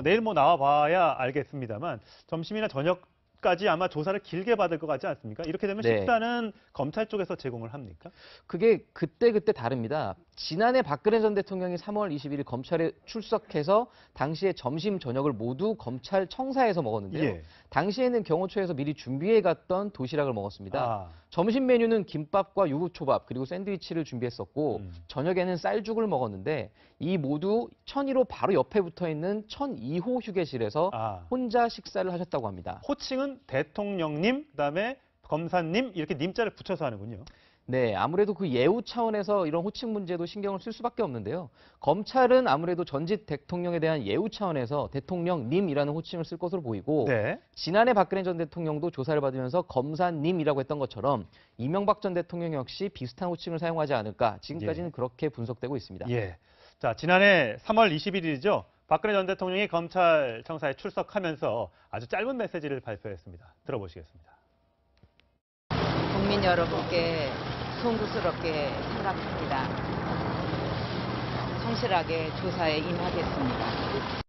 내일 뭐 나와봐야 알겠습니다만 점심이나 저녁까지 아마 조사를 길게 받을 것 같지 않습니까? 이렇게 되면 식사는 검찰 쪽에서 제공을 합니까? 그게 그때 다릅니다. 지난해 박근혜 전 대통령이 3월 21일 검찰에 출석해서 당시에 점심 저녁을 모두 검찰 청사에서 먹었는데요. 당시에는 경호처에서 미리 준비해 갔던 도시락을 먹었습니다. 점심 메뉴는 김밥과 유부초밥 그리고 샌드위치를 준비했었고 저녁에는 쌀죽을 먹었는데 이 모두 1001호 바로 옆에 붙어 있는 1002호 휴게실에서 혼자 식사를 하셨다고 합니다. 호칭은 대통령님, 그다음에 검사님 이렇게 님자를 붙여서 하는군요. 네, 아무래도 그 예우 차원에서 이런 호칭 문제도 신경을 쓸 수밖에 없는데요. 검찰은 아무래도 전직 대통령에 대한 예우 차원에서 대통령님이라는 호칭을 쓸 것으로 보이고 지난해 박근혜 전 대통령도 조사를 받으면서 검사님이라고 했던 것처럼 이명박 전 대통령 역시 비슷한 호칭을 사용하지 않을까 지금까지는 그렇게 분석되고 있습니다. 자, 지난해 3월 21일이죠. 박근혜 전 대통령이 검찰청사에 출석하면서 아주 짧은 메시지를 발표했습니다. 들어보시겠습니다. 국민 여러분께 송구스럽게 생각합니다. 성실하게 조사에 임하겠습니다.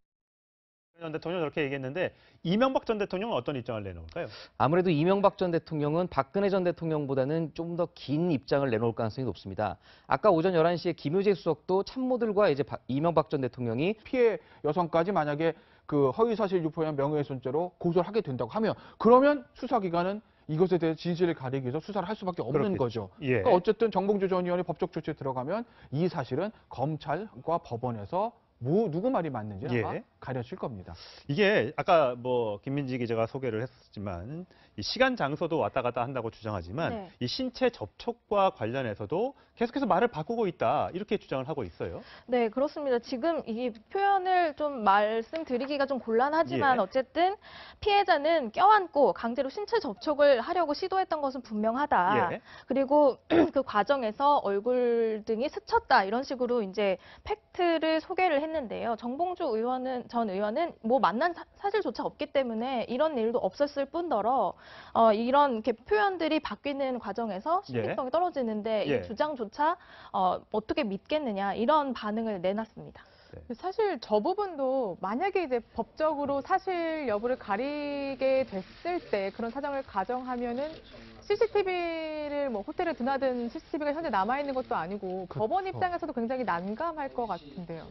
전 대통령 저렇게 얘기했는데 이명박 전 대통령은 어떤 입장을 내놓을까요? 아무래도 이명박 전 대통령은 박근혜 전 대통령보다는 좀 더 긴 입장을 내놓을 가능성이 높습니다. 아까 오전 11시에 김효재 수석도 참모들과 이제 이명박 전 대통령이 피해 여성까지 만약에 그 허위사실 유포나 명예훼손죄로 고소를 하게 된다고 하면 그러면 수사기관은 이것에 대해 진실을 가리기 위해서 수사를 할 수밖에 없는 거죠. 그러니까 어쨌든 정봉주 전 의원이 법적 조치에 들어가면 이 사실은 검찰과 법원에서 누구 말이 맞는지 아마 가려질 겁니다. 이게 아까 뭐 김민지 기자가 소개를 했었지만 이 시간 장소도 왔다 갔다 한다고 주장하지만 이 신체 접촉과 관련해서도 계속해서 말을 바꾸고 있다 이렇게 주장을 하고 있어요. 네, 그렇습니다. 지금 이 표현을 좀 말씀드리기가 좀 곤란하지만 어쨌든 피해자는 껴안고 강제로 신체 접촉을 하려고 시도했던 것은 분명하다. 그리고 그 과정에서 얼굴 등이 스쳤다 이런 식으로 이제 팩트를 소개를 했는데요. 정봉주 전 의원은 뭐 만난 사실조차 없기 때문에 이런 일도 없었을 뿐더러 이런 이렇게 표현들이 바뀌는 과정에서 신빙성이 떨어지는데 이 주장조차 어떻게 믿겠느냐 이런 반응을 내놨습니다. 사실 저 부분도 만약에 이제 법적으로 사실 여부를 가리게 됐을 때 그런 사정을 가정하면은 CCTV를 뭐 호텔에 드나든 CCTV가 현재 남아있는 것도 아니고 법원 입장에서도 굉장히 난감할 것 같은데요.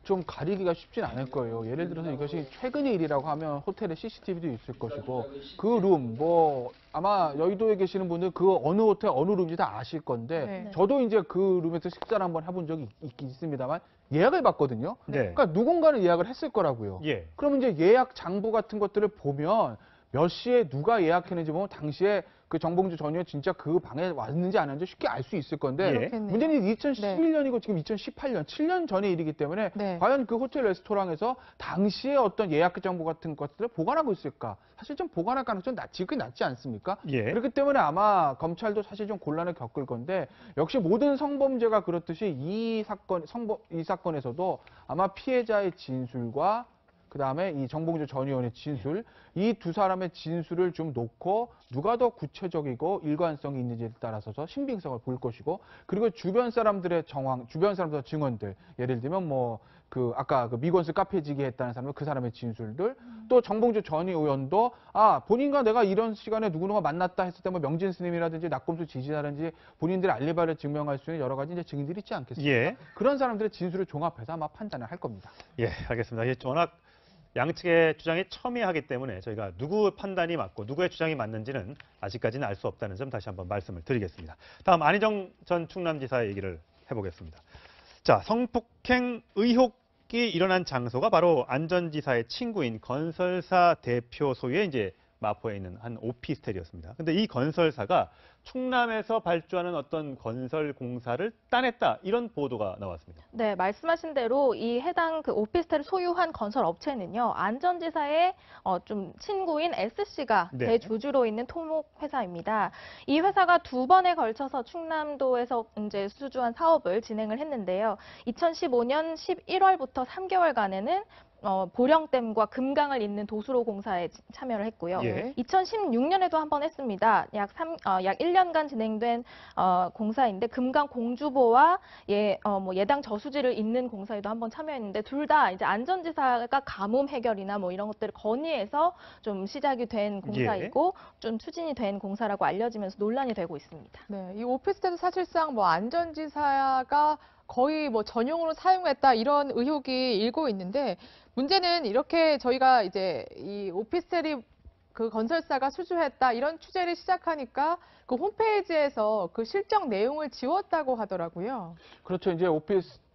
좀 가리기가 쉽진 않을 거예요. 예를 들어서 이것이 최근의 일이라고 하면 호텔에 CCTV도 있을 것이고 그 룸, 뭐 아마 여의도에 계시는 분들 그 어느 호텔 어느 룸인지 다 아실 건데 저도 이제 그 룸에서 식사를 한번 해본 적이 있긴 있습니다만 예약을 받거든요. 그러니까 누군가는 예약을 했을 거라고요. 그러면 이제 예약 장부 같은 것들을 보면 몇 시에 누가 예약했는지 보면 당시에 그 정봉주 전 의원 진짜 그 방에 왔는지 안 왔는지 쉽게 알 수 있을 건데 그렇겠네요. 문제는 2011년이고 지금 2018년, 7년 전의 일이기 때문에 과연 그 호텔 레스토랑에서 당시에 어떤 예약 정보 같은 것들을 보관하고 있을까? 사실 좀 보관할 가능성이 지극히 낮지 않습니까? 그렇기 때문에 아마 검찰도 사실 좀 곤란을 겪을 건데 역시 모든 성범죄가 그렇듯이 이 사건에서도 아마 피해자의 진술과 그다음에 이 정봉주 전 의원의 진술, 이 두 사람의 진술을 좀 놓고 누가 더 구체적이고 일관성이 있는지에 따라서 신빙성을 볼 것이고, 그리고 주변 사람들의 정황, 주변 사람들의 증언들, 예를 들면 뭐 그 아까 그 미건수 카페지기 했다는 사람은 그 사람의 진술들, 또 정봉주 전 의원도 본인과 내가 이런 시간에 누구누가 만났다 했을 때 뭐 명진 스님이라든지 낙검수 지지자라든지 본인들의 알리바이를 증명할 수 있는 여러 가지 이제 증인들이 있지 않겠습니까? 그런 사람들의 진술을 종합해서 아마 판단을 할 겁니다. 알겠습니다. 이게 워낙 양측의 주장이 첨예하기 때문에 저희가 누구 판단이 맞고 누구의 주장이 맞는지는 아직까지는 알 수 없다는 점 다시 한번 말씀을 드리겠습니다. 다음 안희정 전 충남지사의 얘기를 해보겠습니다. 자, 성폭행 의혹이 일어난 장소가 바로 안 전 지사의 친구인 건설사 대표 소유의 이제 마포에 있는 한 오피스텔이었습니다. 근데 이 건설사가 충남에서 발주하는 어떤 건설 공사를 따냈다, 이런 보도가 나왔습니다. 네, 말씀하신 대로 이 해당 그 오피스텔을 소유한 건설 업체는요, 안 전 지사의 좀 친구인 S씨가 대주주로 있는 토목 회사입니다. 이 회사가 두 번에 걸쳐서 충남도에서 이제 수주한 사업을 진행을 했는데요. 2015년 11월부터 3개월간에는 보령댐과 금강을 잇는 도수로 공사에 참여를 했고요. 2016년에도 한 번 했습니다. 약 1년간 진행된 공사인데 금강 공주보와 예당 저수지를 잇는 공사에도 한 번 참여했는데 둘 다 이제 안 전 지사가 가뭄 해결이나 뭐 이런 것들을 건의해서 좀 시작이 된 공사이고 좀 추진이 된 공사라고 알려지면서 논란이 되고 있습니다. 네, 이 오피스텔도 사실상 뭐 안 전 지사가 거의 뭐 전용으로 사용했다 이런 의혹이 일고 있는데, 문제는 이렇게 저희가 이제 이 오피스텔이 그 건설사가 수주했다 이런 취재를 시작하니까 그 홈페이지에서 그 실적 내용을 지웠다고 하더라고요. 그렇죠. 이제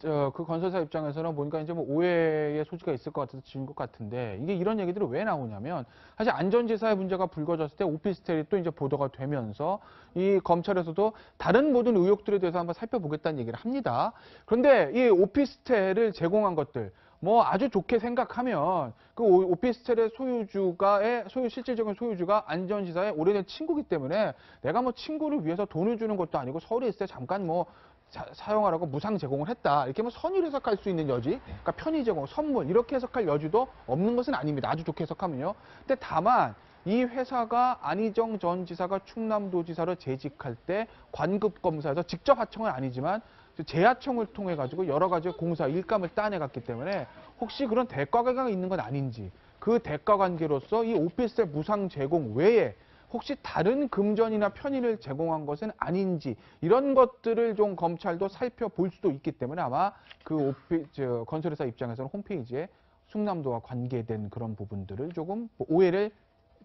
그 건설사 입장에서는 뭔가 이제 뭐 오해의 소지가 있을 것 같아서 지은 것 같은데, 이게 이런 얘기들이 왜 나오냐면 사실 안 전 지사의 문제가 불거졌을 때 오피스텔이 또 이제 보도가 되면서 이 검찰에서도 다른 모든 의혹들에 대해서 한번 살펴보겠다는 얘기를 합니다. 그런데 이 오피스텔을 제공한 것들, 뭐 아주 좋게 생각하면 그 오피스텔의 실질적인 소유주가 안 전 지사의 오래된 친구기 때문에 내가 뭐 친구를 위해서 돈을 주는 것도 아니고 서울에 있을 때 잠깐 뭐 사용하라고 무상 제공을 했다, 이렇게 뭐 선의로 해석할 수 있는 여지, 그러니까 편의 제공, 선물 이렇게 해석할 여지도 없는 것은 아닙니다. 아주 좋게 해석하면요. 근데 다만 이 회사가 안희정 전 지사가 충남도지사로 재직할 때 관급검사에서 직접 하청은 아니지만 재하청을 통해 가지고 여러 가지 공사 일감을 따내갔기 때문에 혹시 그런 대가관계가 있는 건 아닌지, 그 대가관계로서 이 오피스텔 무상 제공 외에 혹시 다른 금전이나 편의를 제공한 것은 아닌지, 이런 것들을 좀 검찰도 살펴볼 수도 있기 때문에 아마 그 건설회사 입장에서는 홈페이지에 충남도와 관계된 그런 부분들을 조금 오해를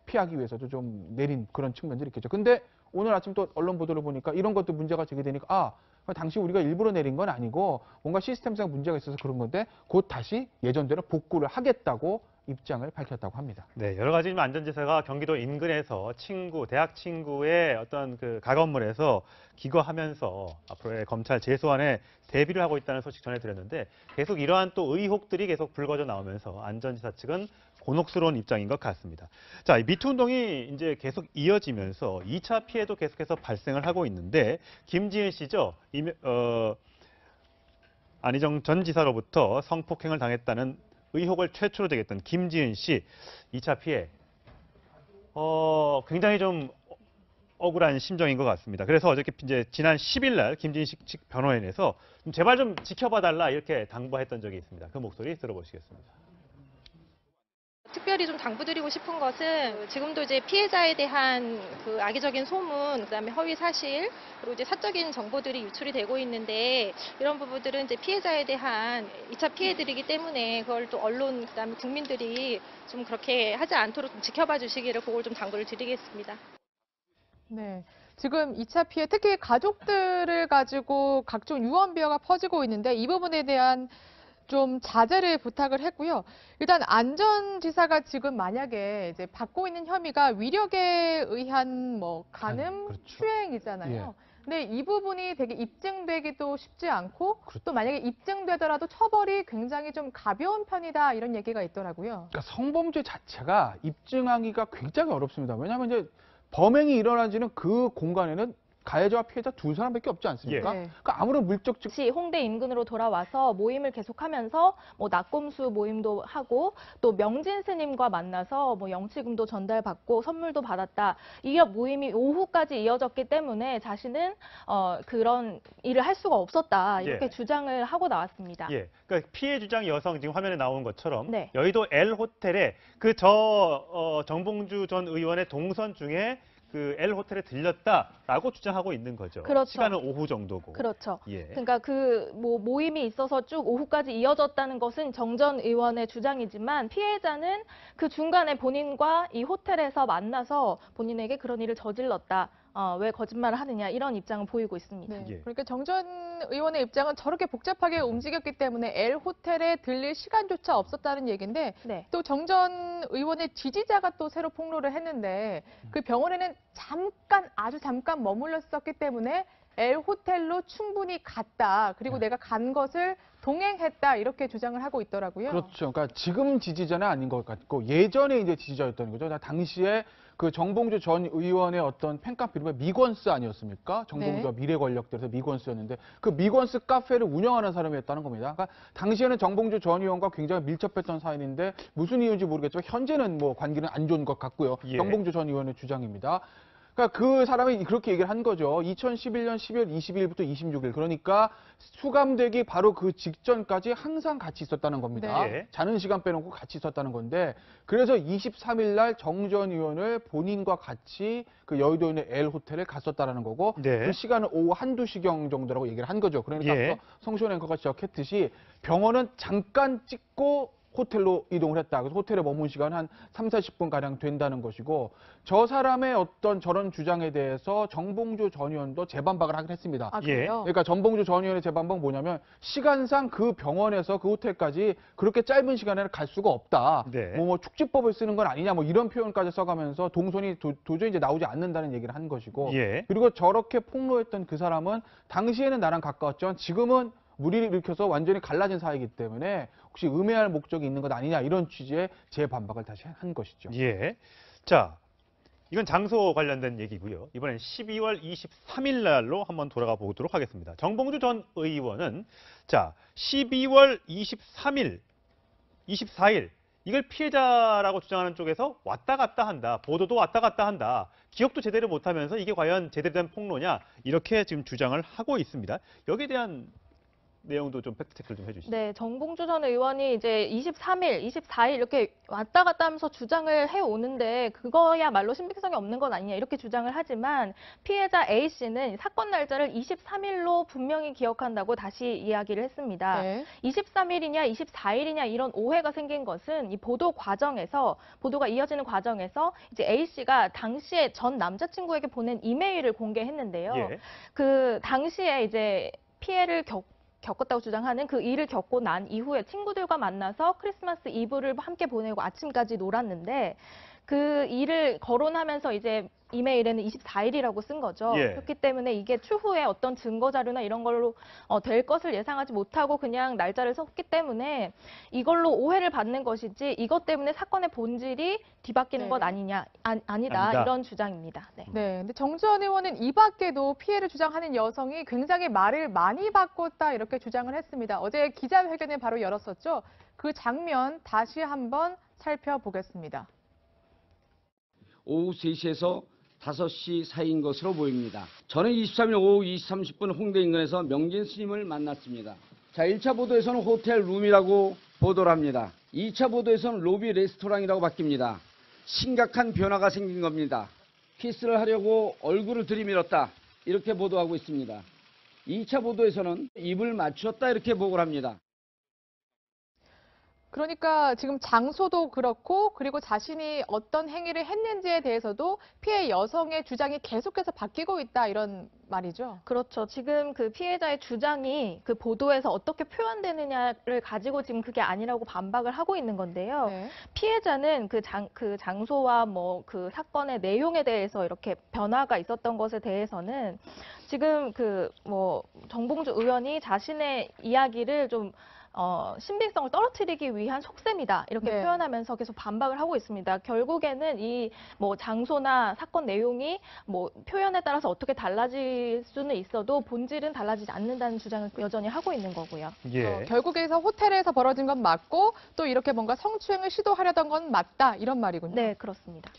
피하기 위해서도 좀 내린 그런 측면들이 있겠죠. 근데 오늘 아침 또 언론 보도를 보니까 이런 것도 문제가 제기되니까 당시 우리가 일부러 내린 건 아니고 뭔가 시스템상 문제가 있어서 그런 건데 곧 다시 예전대로 복구를 하겠다고 입장을 밝혔다고 합니다. 네, 여러 가지 안 전 지사가 경기도 인근에서 대학 친구의 어떤 그 가건물에서 기거하면서 앞으로의 검찰 재소환에 대비를 하고 있다는 소식 전해드렸는데, 계속 이러한 또 의혹들이 계속 불거져 나오면서 안 전 지사 측은 곤혹스러운 입장인 것 같습니다. 자, 이 미투 운동이 이제 계속 이어지면서 2차 피해도 계속해서 발생을 하고 있는데, 김지은 씨죠. 안희정 전 지사로부터 성폭행을 당했다는 의혹을 최초로 제기했던 김지은 씨 2차 피해 굉장히 좀 억울한 심정인 것 같습니다. 그래서 어저께 이제 지난 10일 날 김지은 씨 측 변호인에서 제발 좀 지켜봐 달라 이렇게 당부했던 적이 있습니다. 그 목소리 들어보시겠습니다. 특별히 좀 당부드리고 싶은 것은 지금도 이제 피해자에 대한 그 악의적인 소문, 그다음에 허위 사실, 그리고 이제 사적인 정보들이 유출이 되고 있는데, 이런 부분들은 이제 피해자에 대한 2차 피해들이기 때문에 그걸 또 언론, 그다음에 국민들이 좀 그렇게 하지 않도록 좀 지켜봐 주시기를 그걸 좀 당부를 드리겠습니다. 네. 지금 2차 피해, 특히 가족들을 가지고 각종 유언비어가 퍼지고 있는데 이 부분에 대한 좀 자제를 부탁을 했고요. 일단 안전지사가 지금 만약에 이제 받고 있는 혐의가 위력에 의한 뭐 간음, 추행이잖아요. 근데 이 부분이 되게 입증되기도 쉽지 않고 또 만약에 입증되더라도 처벌이 굉장히 좀 가벼운 편이다 이런 얘기가 있더라고요. 그러니까 성범죄 자체가 입증하기가 굉장히 어렵습니다. 왜냐하면 이제 범행이 일어나지는 그 공간에는 가해자와 피해자 두 사람밖에 없지 않습니까? 그러니까 아무런 물적 증 다시 홍대 인근으로 돌아와서 모임을 계속하면서 뭐 낙곰수 모임도 하고 또 명진 스님과 만나서 뭐 영치금도 전달받고 선물도 받았다. 이 모임이 오후까지 이어졌기 때문에 자신은 그런 일을 할 수가 없었다. 이렇게 주장을 하고 나왔습니다. 그러니까 피해 주장 여성 지금 화면에 나온 것처럼 네. 여의도 L 호텔에 정봉주 전 의원의 동선 중에 그 L 호텔에 들렸다라고 주장하고 있는 거죠. 그렇죠. 시간은 오후 정도고. 그렇죠. 그러니까 그 모임이 있어서 쭉 오후까지 이어졌다는 것은 정 전 의원의 주장이지만 피해자는 그 중간에 본인과 이 호텔에서 만나서 본인에게 그런 일을 저질렀다. 왜 거짓말을 하느냐 이런 입장을 보이고 있습니다. 그러니까 정 전 의원의 입장은 저렇게 복잡하게 움직였기 때문에 L 호텔에 들릴 시간조차 없었다는 얘기인데 또 정 전 의원의 지지자가 또 새로 폭로를 했는데 그 병원에는 아주 잠깐 머물렀었기 때문에 L 호텔로 충분히 갔다. 그리고 내가 간 것을 동행했다 이렇게 주장을 하고 있더라고요. 그렇죠. 그러니까 지금 지지자는 아닌 것 같고 예전에 이제 지지자였다는 거죠. 당시에 그 정봉주 전 의원의 어떤 팬카페 이름이 미권스 아니었습니까? 정봉주와 미래 권력들에서 미권스였는데 그 미권스 카페를 운영하는 사람이었다는 겁니다. 그러니까 당시에는 정봉주 전 의원과 굉장히 밀접했던 사이인데 무슨 이유인지 모르겠지만 현재는 뭐 관계는 안 좋은 것 같고요. 정봉주 전 의원의 주장입니다. 그러니까 그 사람이 그렇게 얘기를 한 거죠. 2011년 12월 20일부터 26일 그러니까 수감되기 바로 그 직전까지 항상 같이 있었다는 겁니다. 자는 시간 빼놓고 같이 있었다는 건데 그래서 23일 날 정 전 의원을 본인과 같이 그 여의도에 있는 L 호텔에 갔었다는 거고 그 시간은 오후 1~2시경 정도라고 얘기를 한 거죠. 그러니까 앞서 성시원 앵커가 지적했듯이 병원은 잠깐 찍고 호텔로 이동을 했다. 그래서 호텔에 머문 시간 한 30~40분가량 된다는 것이고 저 사람의 어떤 저런 주장에 대해서 정봉주 전 의원도 재반박을 하긴 했습니다. 그러니까 정봉주 전 의원의 재반박은 뭐냐면 시간상 그 병원에서 그 호텔까지 그렇게 짧은 시간에는 갈 수가 없다. 뭐 축지법을 쓰는 건 아니냐 뭐 이런 표현까지 써가면서 동선이 도저히 이제 나오지 않는다는 얘기를 한 것이고 그리고 저렇게 폭로했던 그 사람은 당시에는 나랑 가까웠지만 지금은 무리를 일으켜서 완전히 갈라진 사이이기 때문에 혹시 음해할 목적이 있는 것 아니냐 이런 취지의 재반박을 다시 한 것이죠. 자, 이건 장소 관련된 얘기고요. 이번엔 12월 23일 날로 한번 돌아가 보도록 하겠습니다. 정봉주 전 의원은 자, 12월 23일, 24일 이걸 피해자라고 주장하는 쪽에서 왔다 갔다 한다. 보도도 왔다 갔다 한다. 기억도 제대로 못하면서 이게 과연 제대로 된 폭로냐 이렇게 지금 주장을 하고 있습니다. 여기에 대한 내용도 좀 팩트체크를 좀 해주시죠. 네, 정봉주 전 의원이 이제 23일, 24일 이렇게 왔다 갔다 하면서 주장을 해오는데 그거야말로 신빙성이 없는 건 아니냐 이렇게 주장을 하지만 피해자 A씨는 사건 날짜를 23일로 분명히 기억한다고 다시 이야기를 했습니다. 23일이냐 24일이냐 이런 오해가 생긴 것은 이 보도가 이어지는 과정에서 이제 A씨가 당시에 전 남자친구에게 보낸 이메일을 공개했는데요. 그 당시에 이제 피해를 겪었다고 주장하는 그 일을 겪고 난 이후에 친구들과 만나서 크리스마스 이브를 함께 보내고 아침까지 놀았는데 그 일을 거론하면서 이제 이메일에는 24일이라고 쓴 거죠. 그렇기 때문에 이게 추후에 어떤 증거 자료나 이런 걸로 될 것을 예상하지 못하고 그냥 날짜를 썼기 때문에 이걸로 오해를 받는 것이지 이것 때문에 사건의 본질이 뒤바뀌는 것 아니다. 이런 주장입니다. 근데 정 전 의원은 이 밖에도 피해를 주장하는 여성이 굉장히 말을 많이 바꿨다 이렇게 주장을 했습니다. 어제 기자회견을 바로 열었었죠. 그 장면 다시 한번 살펴보겠습니다. 오후 3시에서 5시 사이인 것으로 보입니다. 저는 23일 오후 2시 30분 홍대 인근에서 명진 스님을 만났습니다. 자, 1차 보도에서는 호텔 룸이라고 보도를 합니다. 2차 보도에서는 로비 레스토랑이라고 바뀝니다. 심각한 변화가 생긴 겁니다. 키스를 하려고 얼굴을 들이밀었다. 이렇게 보도하고 있습니다. 2차 보도에서는 입을 맞추었다 이렇게 보고를 합니다. 그러니까 지금 장소도 그렇고 그리고 자신이 어떤 행위를 했는지에 대해서도 피해 여성의 주장이 계속해서 바뀌고 있다 이런 말이죠. 그렇죠. 지금 그 피해자의 주장이 그 보도에서 어떻게 표현되느냐를 가지고 지금 그게 아니라고 반박을 하고 있는 건데요. 네. 피해자는 그 장소와 뭐 그 사건의 내용에 대해서 이렇게 변화가 있었던 것에 대해서는 지금 그 뭐 정봉주 의원이 자신의 이야기를 좀 신빙성을 떨어뜨리기 위한 속셈이다 이렇게 네. 표현하면서 계속 반박을 하고 있습니다. 결국에는 이 뭐 장소나 사건 내용이 뭐 표현에 따라서 어떻게 달라질 수는 있어도 본질은 달라지지 않는다는 주장을 여전히 하고 있는 거고요. 예. 결국에서 호텔에서 벌어진 건 맞고 또 이렇게 뭔가 성추행을 시도하려던 건 맞다 이런 말이군요. 네, 그렇습니다.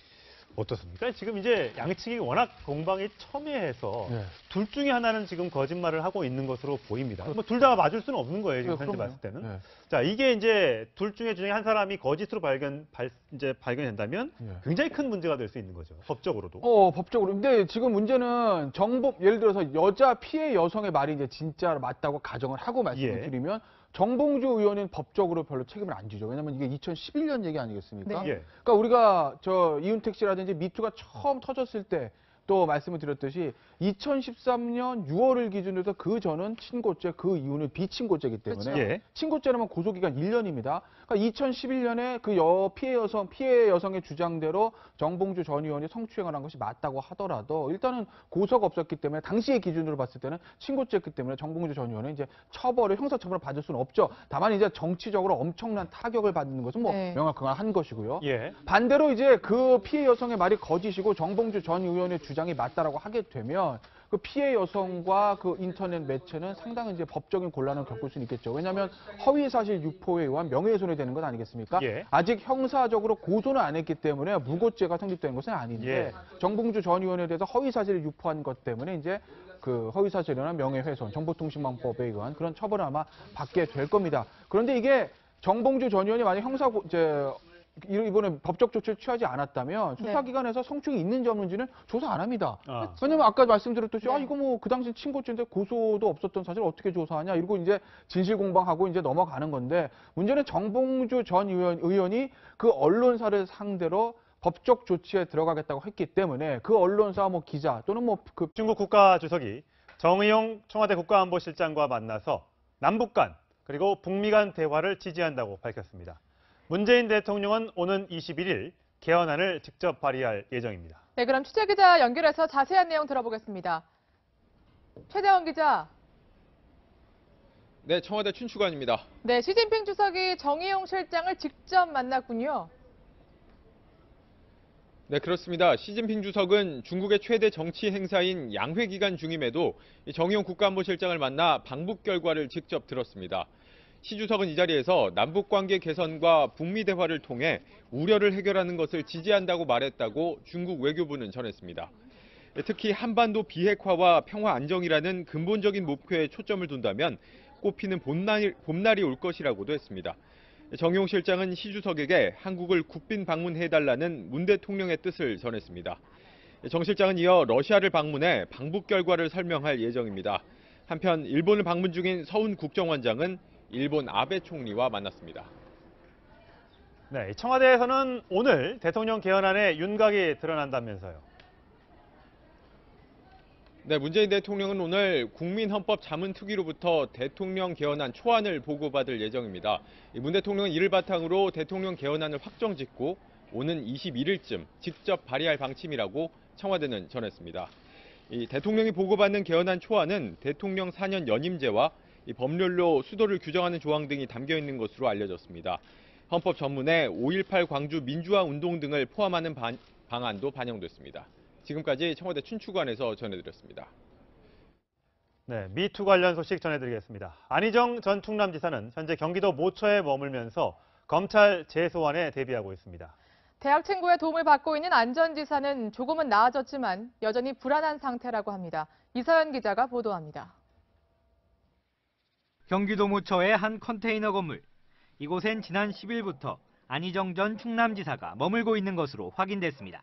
어떻습니까? 지금 이제 양측이 워낙 공방이 첨예해서 둘 중에 하나는 지금 거짓말을 하고 있는 것으로 보입니다. 뭐 둘 다 맞을 수는 없는 거예요, 지금 현재 봤을 때는. 자, 이게 이제 둘 중에 한 사람이 거짓으로 발견된다면 굉장히 큰 문제가 될 수 있는 거죠. 법적으로도. 법적으로. 근데 지금 문제는 예를 들어서 여자 피해 여성의 말이 이제 진짜 맞다고 가정을 하고 말씀을 드리면 정봉주 의원은 법적으로 별로 책임을 안 지죠. 왜냐하면 이게 2011년 얘기 아니겠습니까? 네. 그러니까 우리가 이윤택 씨라든지 미투가 처음 터졌을 때 또 말씀을 드렸듯이 2013년 6월을 기준으로 해서 그 전은 친고죄, 그 이후는 비친고죄이기 때문에 그렇죠. 친고죄라면 고소기간 1년입니다. 그러니까 2011년에 그 피해 여성의 주장대로 정봉주 전 의원이 성추행을 한 것이 맞다고 하더라도 일단은 고소가 없었기 때문에 당시의 기준으로 봤을 때는 친고죄였기 때문에 정봉주 전 의원은 이제 형사처벌을 받을 수는 없죠. 다만 이제 정치적으로 엄청난 타격을 받는 것은 뭐 명확한 것이고요. 반대로 이제 그 피해 여성의 말이 거짓이고 정봉주 전 의원의 주장이 맞다라고 하게 되면 그 피해 여성과 그 인터넷 매체는 상당히 이제 법적인 곤란을 겪을 수는 있겠죠. 왜냐하면 허위사실 유포에 의한 명예훼손이 되는 것 아니겠습니까? 아직 형사적으로 고소는 안 했기 때문에 무고죄가 성립되는 것은 아닌데 정봉주 전 의원에 대해서 허위사실을 유포한 것 때문에 이제 그 허위사실이나 명예훼손, 정보통신망법에 의한 그런 처벌을 아마 받게 될 겁니다. 그런데 이게 정봉주 전 의원이 만약 이번에 법적 조치를 취하지 않았다면 수사기관에서 성추행이 있는지 없는지는 조사 안 합니다. 왜냐면 아까 말씀드렸듯이 이거 뭐 그 당시 친고죄인데 고소도 없었던 사실 어떻게 조사하냐 이러고 이제 진실 공방하고 이제 넘어가는 건데 문제는 정봉주 전 의원이 그 언론사를 상대로 법적 조치에 들어가겠다고 했기 때문에 그 언론사 뭐 기자 또는 중국 국가주석이 정의용 청와대 국가안보실장과 만나서 남북 간 그리고 북미 간 대화를 지지한다고 밝혔습니다. 문재인 대통령은 오는 21일 개헌안을 직접 발의할 예정입니다. 네, 그럼 취재기자 연결해서 자세한 내용 들어보겠습니다. 최대원 기자. 네, 청와대 춘추관입니다. 네, 시진핑 주석이 정의용 실장을 직접 만났군요. 네, 그렇습니다. 시진핑 주석은 중국의 최대 정치 행사인 양회 기간 중임에도 정의용 국가안보실장을 만나 방북 결과를 직접 들었습니다. 시 주석은 이 자리에서 남북관계 개선과 북미 대화를 통해 우려를 해결하는 것을 지지한다고 말했다고 중국 외교부는 전했습니다. 특히 한반도 비핵화와 평화 안정이라는 근본적인 목표에 초점을 둔다면 꽃피는 봄날이 올 것이라고도 했습니다. 정의용 실장은 시 주석에게 한국을 국빈 방문해달라는 문 대통령의 뜻을 전했습니다. 정 실장은 이어 러시아를 방문해 방북 결과를 설명할 예정입니다. 한편 일본을 방문 중인 서훈 국정원장은 일본 아베 총리와 만났습니다. 네, 청와대에서는 오늘 대통령 개헌안에 윤곽이 드러난다면서요. 네, 문재인 대통령은 오늘 국민헌법자문특위로부터 대통령 개헌안 초안을 보고받을 예정입니다. 문 대통령은 이를 바탕으로 대통령 개헌안을 확정짓고 오는 21일쯤 직접 발의할 방침이라고 청와대는 전했습니다. 이 대통령이 보고받는 개헌안 초안은 대통령 4년 연임제와 법률로 수도를 규정하는 조항 등이 담겨 있는 것으로 알려졌습니다. 헌법 전문에 5.18 광주 민주화 운동 등을 포함하는 방안도 반영됐습니다. 지금까지 청와대 춘추관에서 전해드렸습니다. 네, 미투 관련 소식 전해드리겠습니다. 안희정 전 충남지사는 현재 경기도 모처에 머물면서 검찰 재소환에 대비하고 있습니다. 대학 친구의 도움을 받고 있는 안 전 지사는 조금은 나아졌지만 여전히 불안한 상태라고 합니다. 이서연 기자가 보도합니다. 경기도 모처의 한 컨테이너 건물. 이곳엔 지난 10일부터 안희정 전 충남지사가 머물고 있는 것으로 확인됐습니다.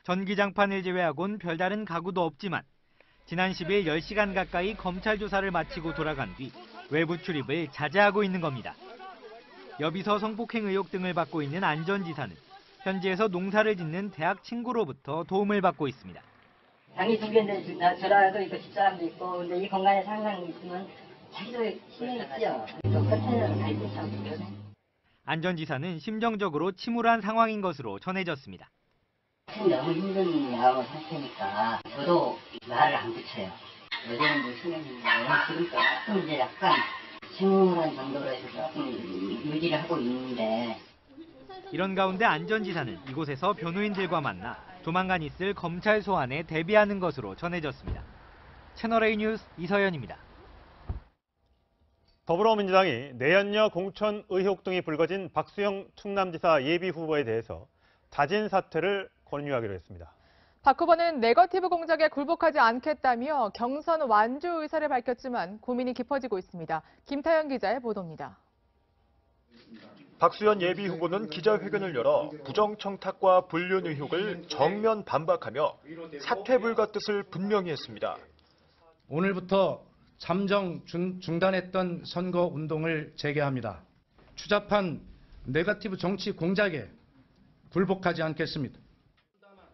전기장판을 제외하곤 별다른 가구도 없지만 지난 10일 10시간 가까이 검찰 조사를 마치고 돌아간 뒤 외부 출입을 자제하고 있는 겁니다. 여비서 성폭행 의혹 등을 받고 있는 안 전 지사는 현지에서 농사를 짓는 대학 친구로부터 도움을 받고 있습니다. 장이 두 개인데 저라도 있고 집사람도 있고 근데 이 공간에 항상 있으면 자기도 힘이 있죠. 똑같은 갈등 상황이거든요. 안 전 지사는 심정적으로 침울한 상황인 것으로 전해졌습니다. 너무 힘든 상태니까 저도 말을 안 붙여요. 어제는 뭐 수면인데 지금 조금 이제 약간 침울한 정도로 해서 조금 유지를 하고 있는데 이런 가운데 안 전 지사는 이곳에서 변호인들과 만나 조만간 있을 검찰 소환에 대비하는 것으로 전해졌습니다. 채널A 뉴스 이서연입니다. 더불어민주당이 내연녀 공천 의혹 등이 불거진 박수영 충남지사 예비후보에 대해서 자진 사퇴를 권유하기로 했습니다. 박 후보는 네거티브 공작에 굴복하지 않겠다며 경선 완주 의사를 밝혔지만 고민이 깊어지고 있습니다. 김타영 기자의 보도입니다. 박수현 예비후보는 기자회견을 열어 부정청탁과 불륜 의혹을 정면 반박하며 사퇴 불가 뜻을 분명히 했습니다. 오늘부터 잠정 중단했던 선거 운동을 재개합니다. 추잡한 네거티브 정치 공작에 굴복하지 않겠습니다.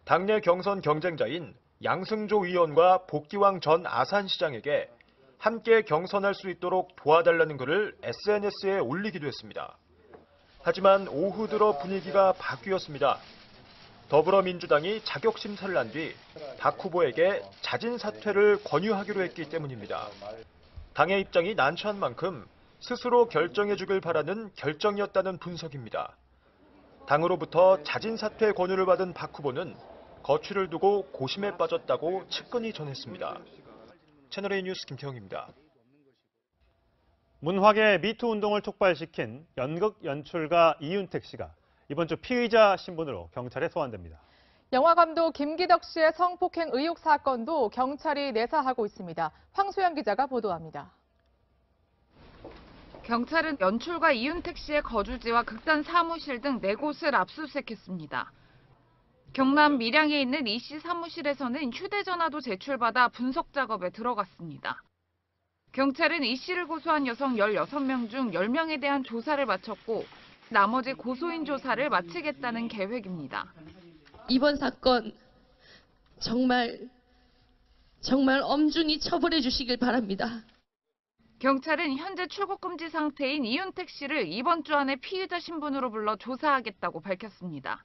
당내 경선 경쟁자인 양승조 의원과 복기왕 전 아산시장에게 함께 경선할 수 있도록 도와달라는 글을 SNS에 올리기도 했습니다. 하지만 오후 들어 분위기가 바뀌었습니다. 더불어민주당이 자격 심사를 한 뒤 박 후보에게 자진 사퇴를 권유하기로 했기 때문입니다. 당의 입장이 난처한 만큼 스스로 결정해 주길 바라는 결정이었다는 분석입니다. 당으로부터 자진 사퇴 권유를 받은 박 후보는 거취를 두고 고심에 빠졌다고 측근이 전했습니다. 채널A 뉴스 김태형입니다. 문학의 미투 운동을 촉발시킨 연극 연출가 이윤택 씨가 이번 주 피의자 신분으로 경찰에 소환됩니다. 영화감독 김기덕 씨의 성폭행 의혹 사건도 경찰이 내사하고 있습니다. 황소영 기자가 보도합니다. 경찰은 연출가 이윤택 씨의 거주지와 극단 사무실 등 4곳을 압수수색했습니다. 경남 밀양에 있는 이 씨 사무실에서는 휴대전화도 제출받아 분석 작업에 들어갔습니다. 경찰은 이 씨를 고소한 여성 16명 중 10명에 대한 조사를 마쳤고 나머지 고소인 조사를 마치겠다는 계획입니다. 이번 사건 정말 엄중히 처벌해 주시길 바랍니다. 경찰은 현재 출국 금지 상태인 이윤택 씨를 이번 주 안에 피의자 신분으로 불러 조사하겠다고 밝혔습니다.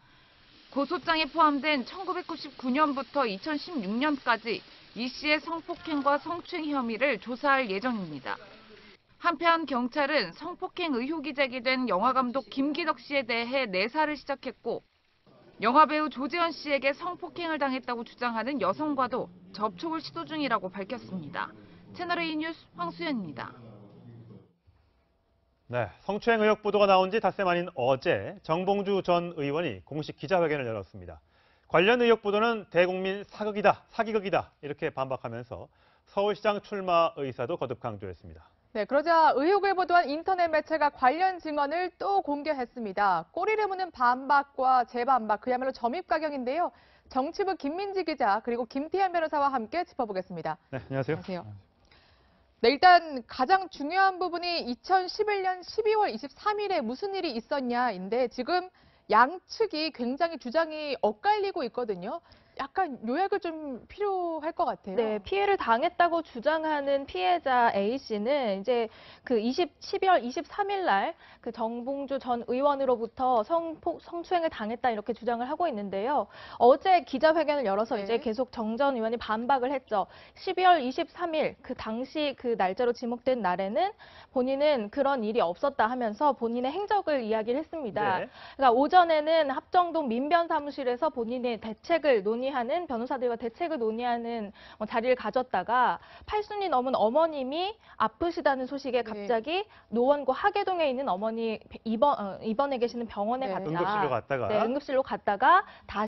고소장에 포함된 1999년부터 2016년까지 이 씨의 성폭행과 성추행 혐의를 조사할 예정입니다. 한편 경찰은 성폭행 의혹이 제기된 영화감독 김기덕 씨에 대해 내사를 시작했고 영화배우 조재현 씨에게 성폭행을 당했다고 주장하는 여성과도 접촉을 시도 중이라고 밝혔습니다. 채널A 뉴스 황수연입니다. 네, 성추행 의혹 보도가 나온 지 닷새 만인 어제 정봉주 전 의원이 공식 기자회견을 열었습니다. 관련 의혹 보도는 대국민 사기극이다 이렇게 반박하면서 서울시장 출마 의사도 거듭 강조했습니다. 네, 그러자 의혹을 보도한 인터넷 매체가 관련 증언을 또 공개했습니다. 꼬리를 무는 반박과 재반박, 그야말로 점입가경인데요. 정치부 김민지 기자 그리고 김태현 변호사와 함께 짚어보겠습니다. 네, 안녕하세요. 안녕하세요. 네, 일단 가장 중요한 부분이 2011년 12월 23일에 무슨 일이 있었냐인데 지금 양측이 굉장히 주장이 엇갈리고 있거든요. 약간 요약을 좀 필요할 것 같아요. 네, 피해를 당했다고 주장하는 피해자 A 씨는 이제 그 12월 23일 날 그 정봉주 전 의원으로부터 성추행을 당했다 이렇게 주장을 하고 있는데요. 어제 기자회견을 열어서 이제 계속 정 전 의원이 반박을 했죠. 12월 23일 그 당시 그 날짜로 지목된 날에는 본인은 그런 일이 없었다 하면서 본인의 행적을 이야기를 했습니다. 네. 그러니까 오전에는 합정동 민변 사무실에서 본인의 대책을 논의하는 변호사들과 대책을 논의하는 자리를 가졌다가 80이 넘은 어머님이 아프시다는 소식에 갑자기 노원구 하계동에 있는 어머니 입원해 계시는 병원에 갔다. 응급실로 갔다가. 네, 응급실로 갔다가 다시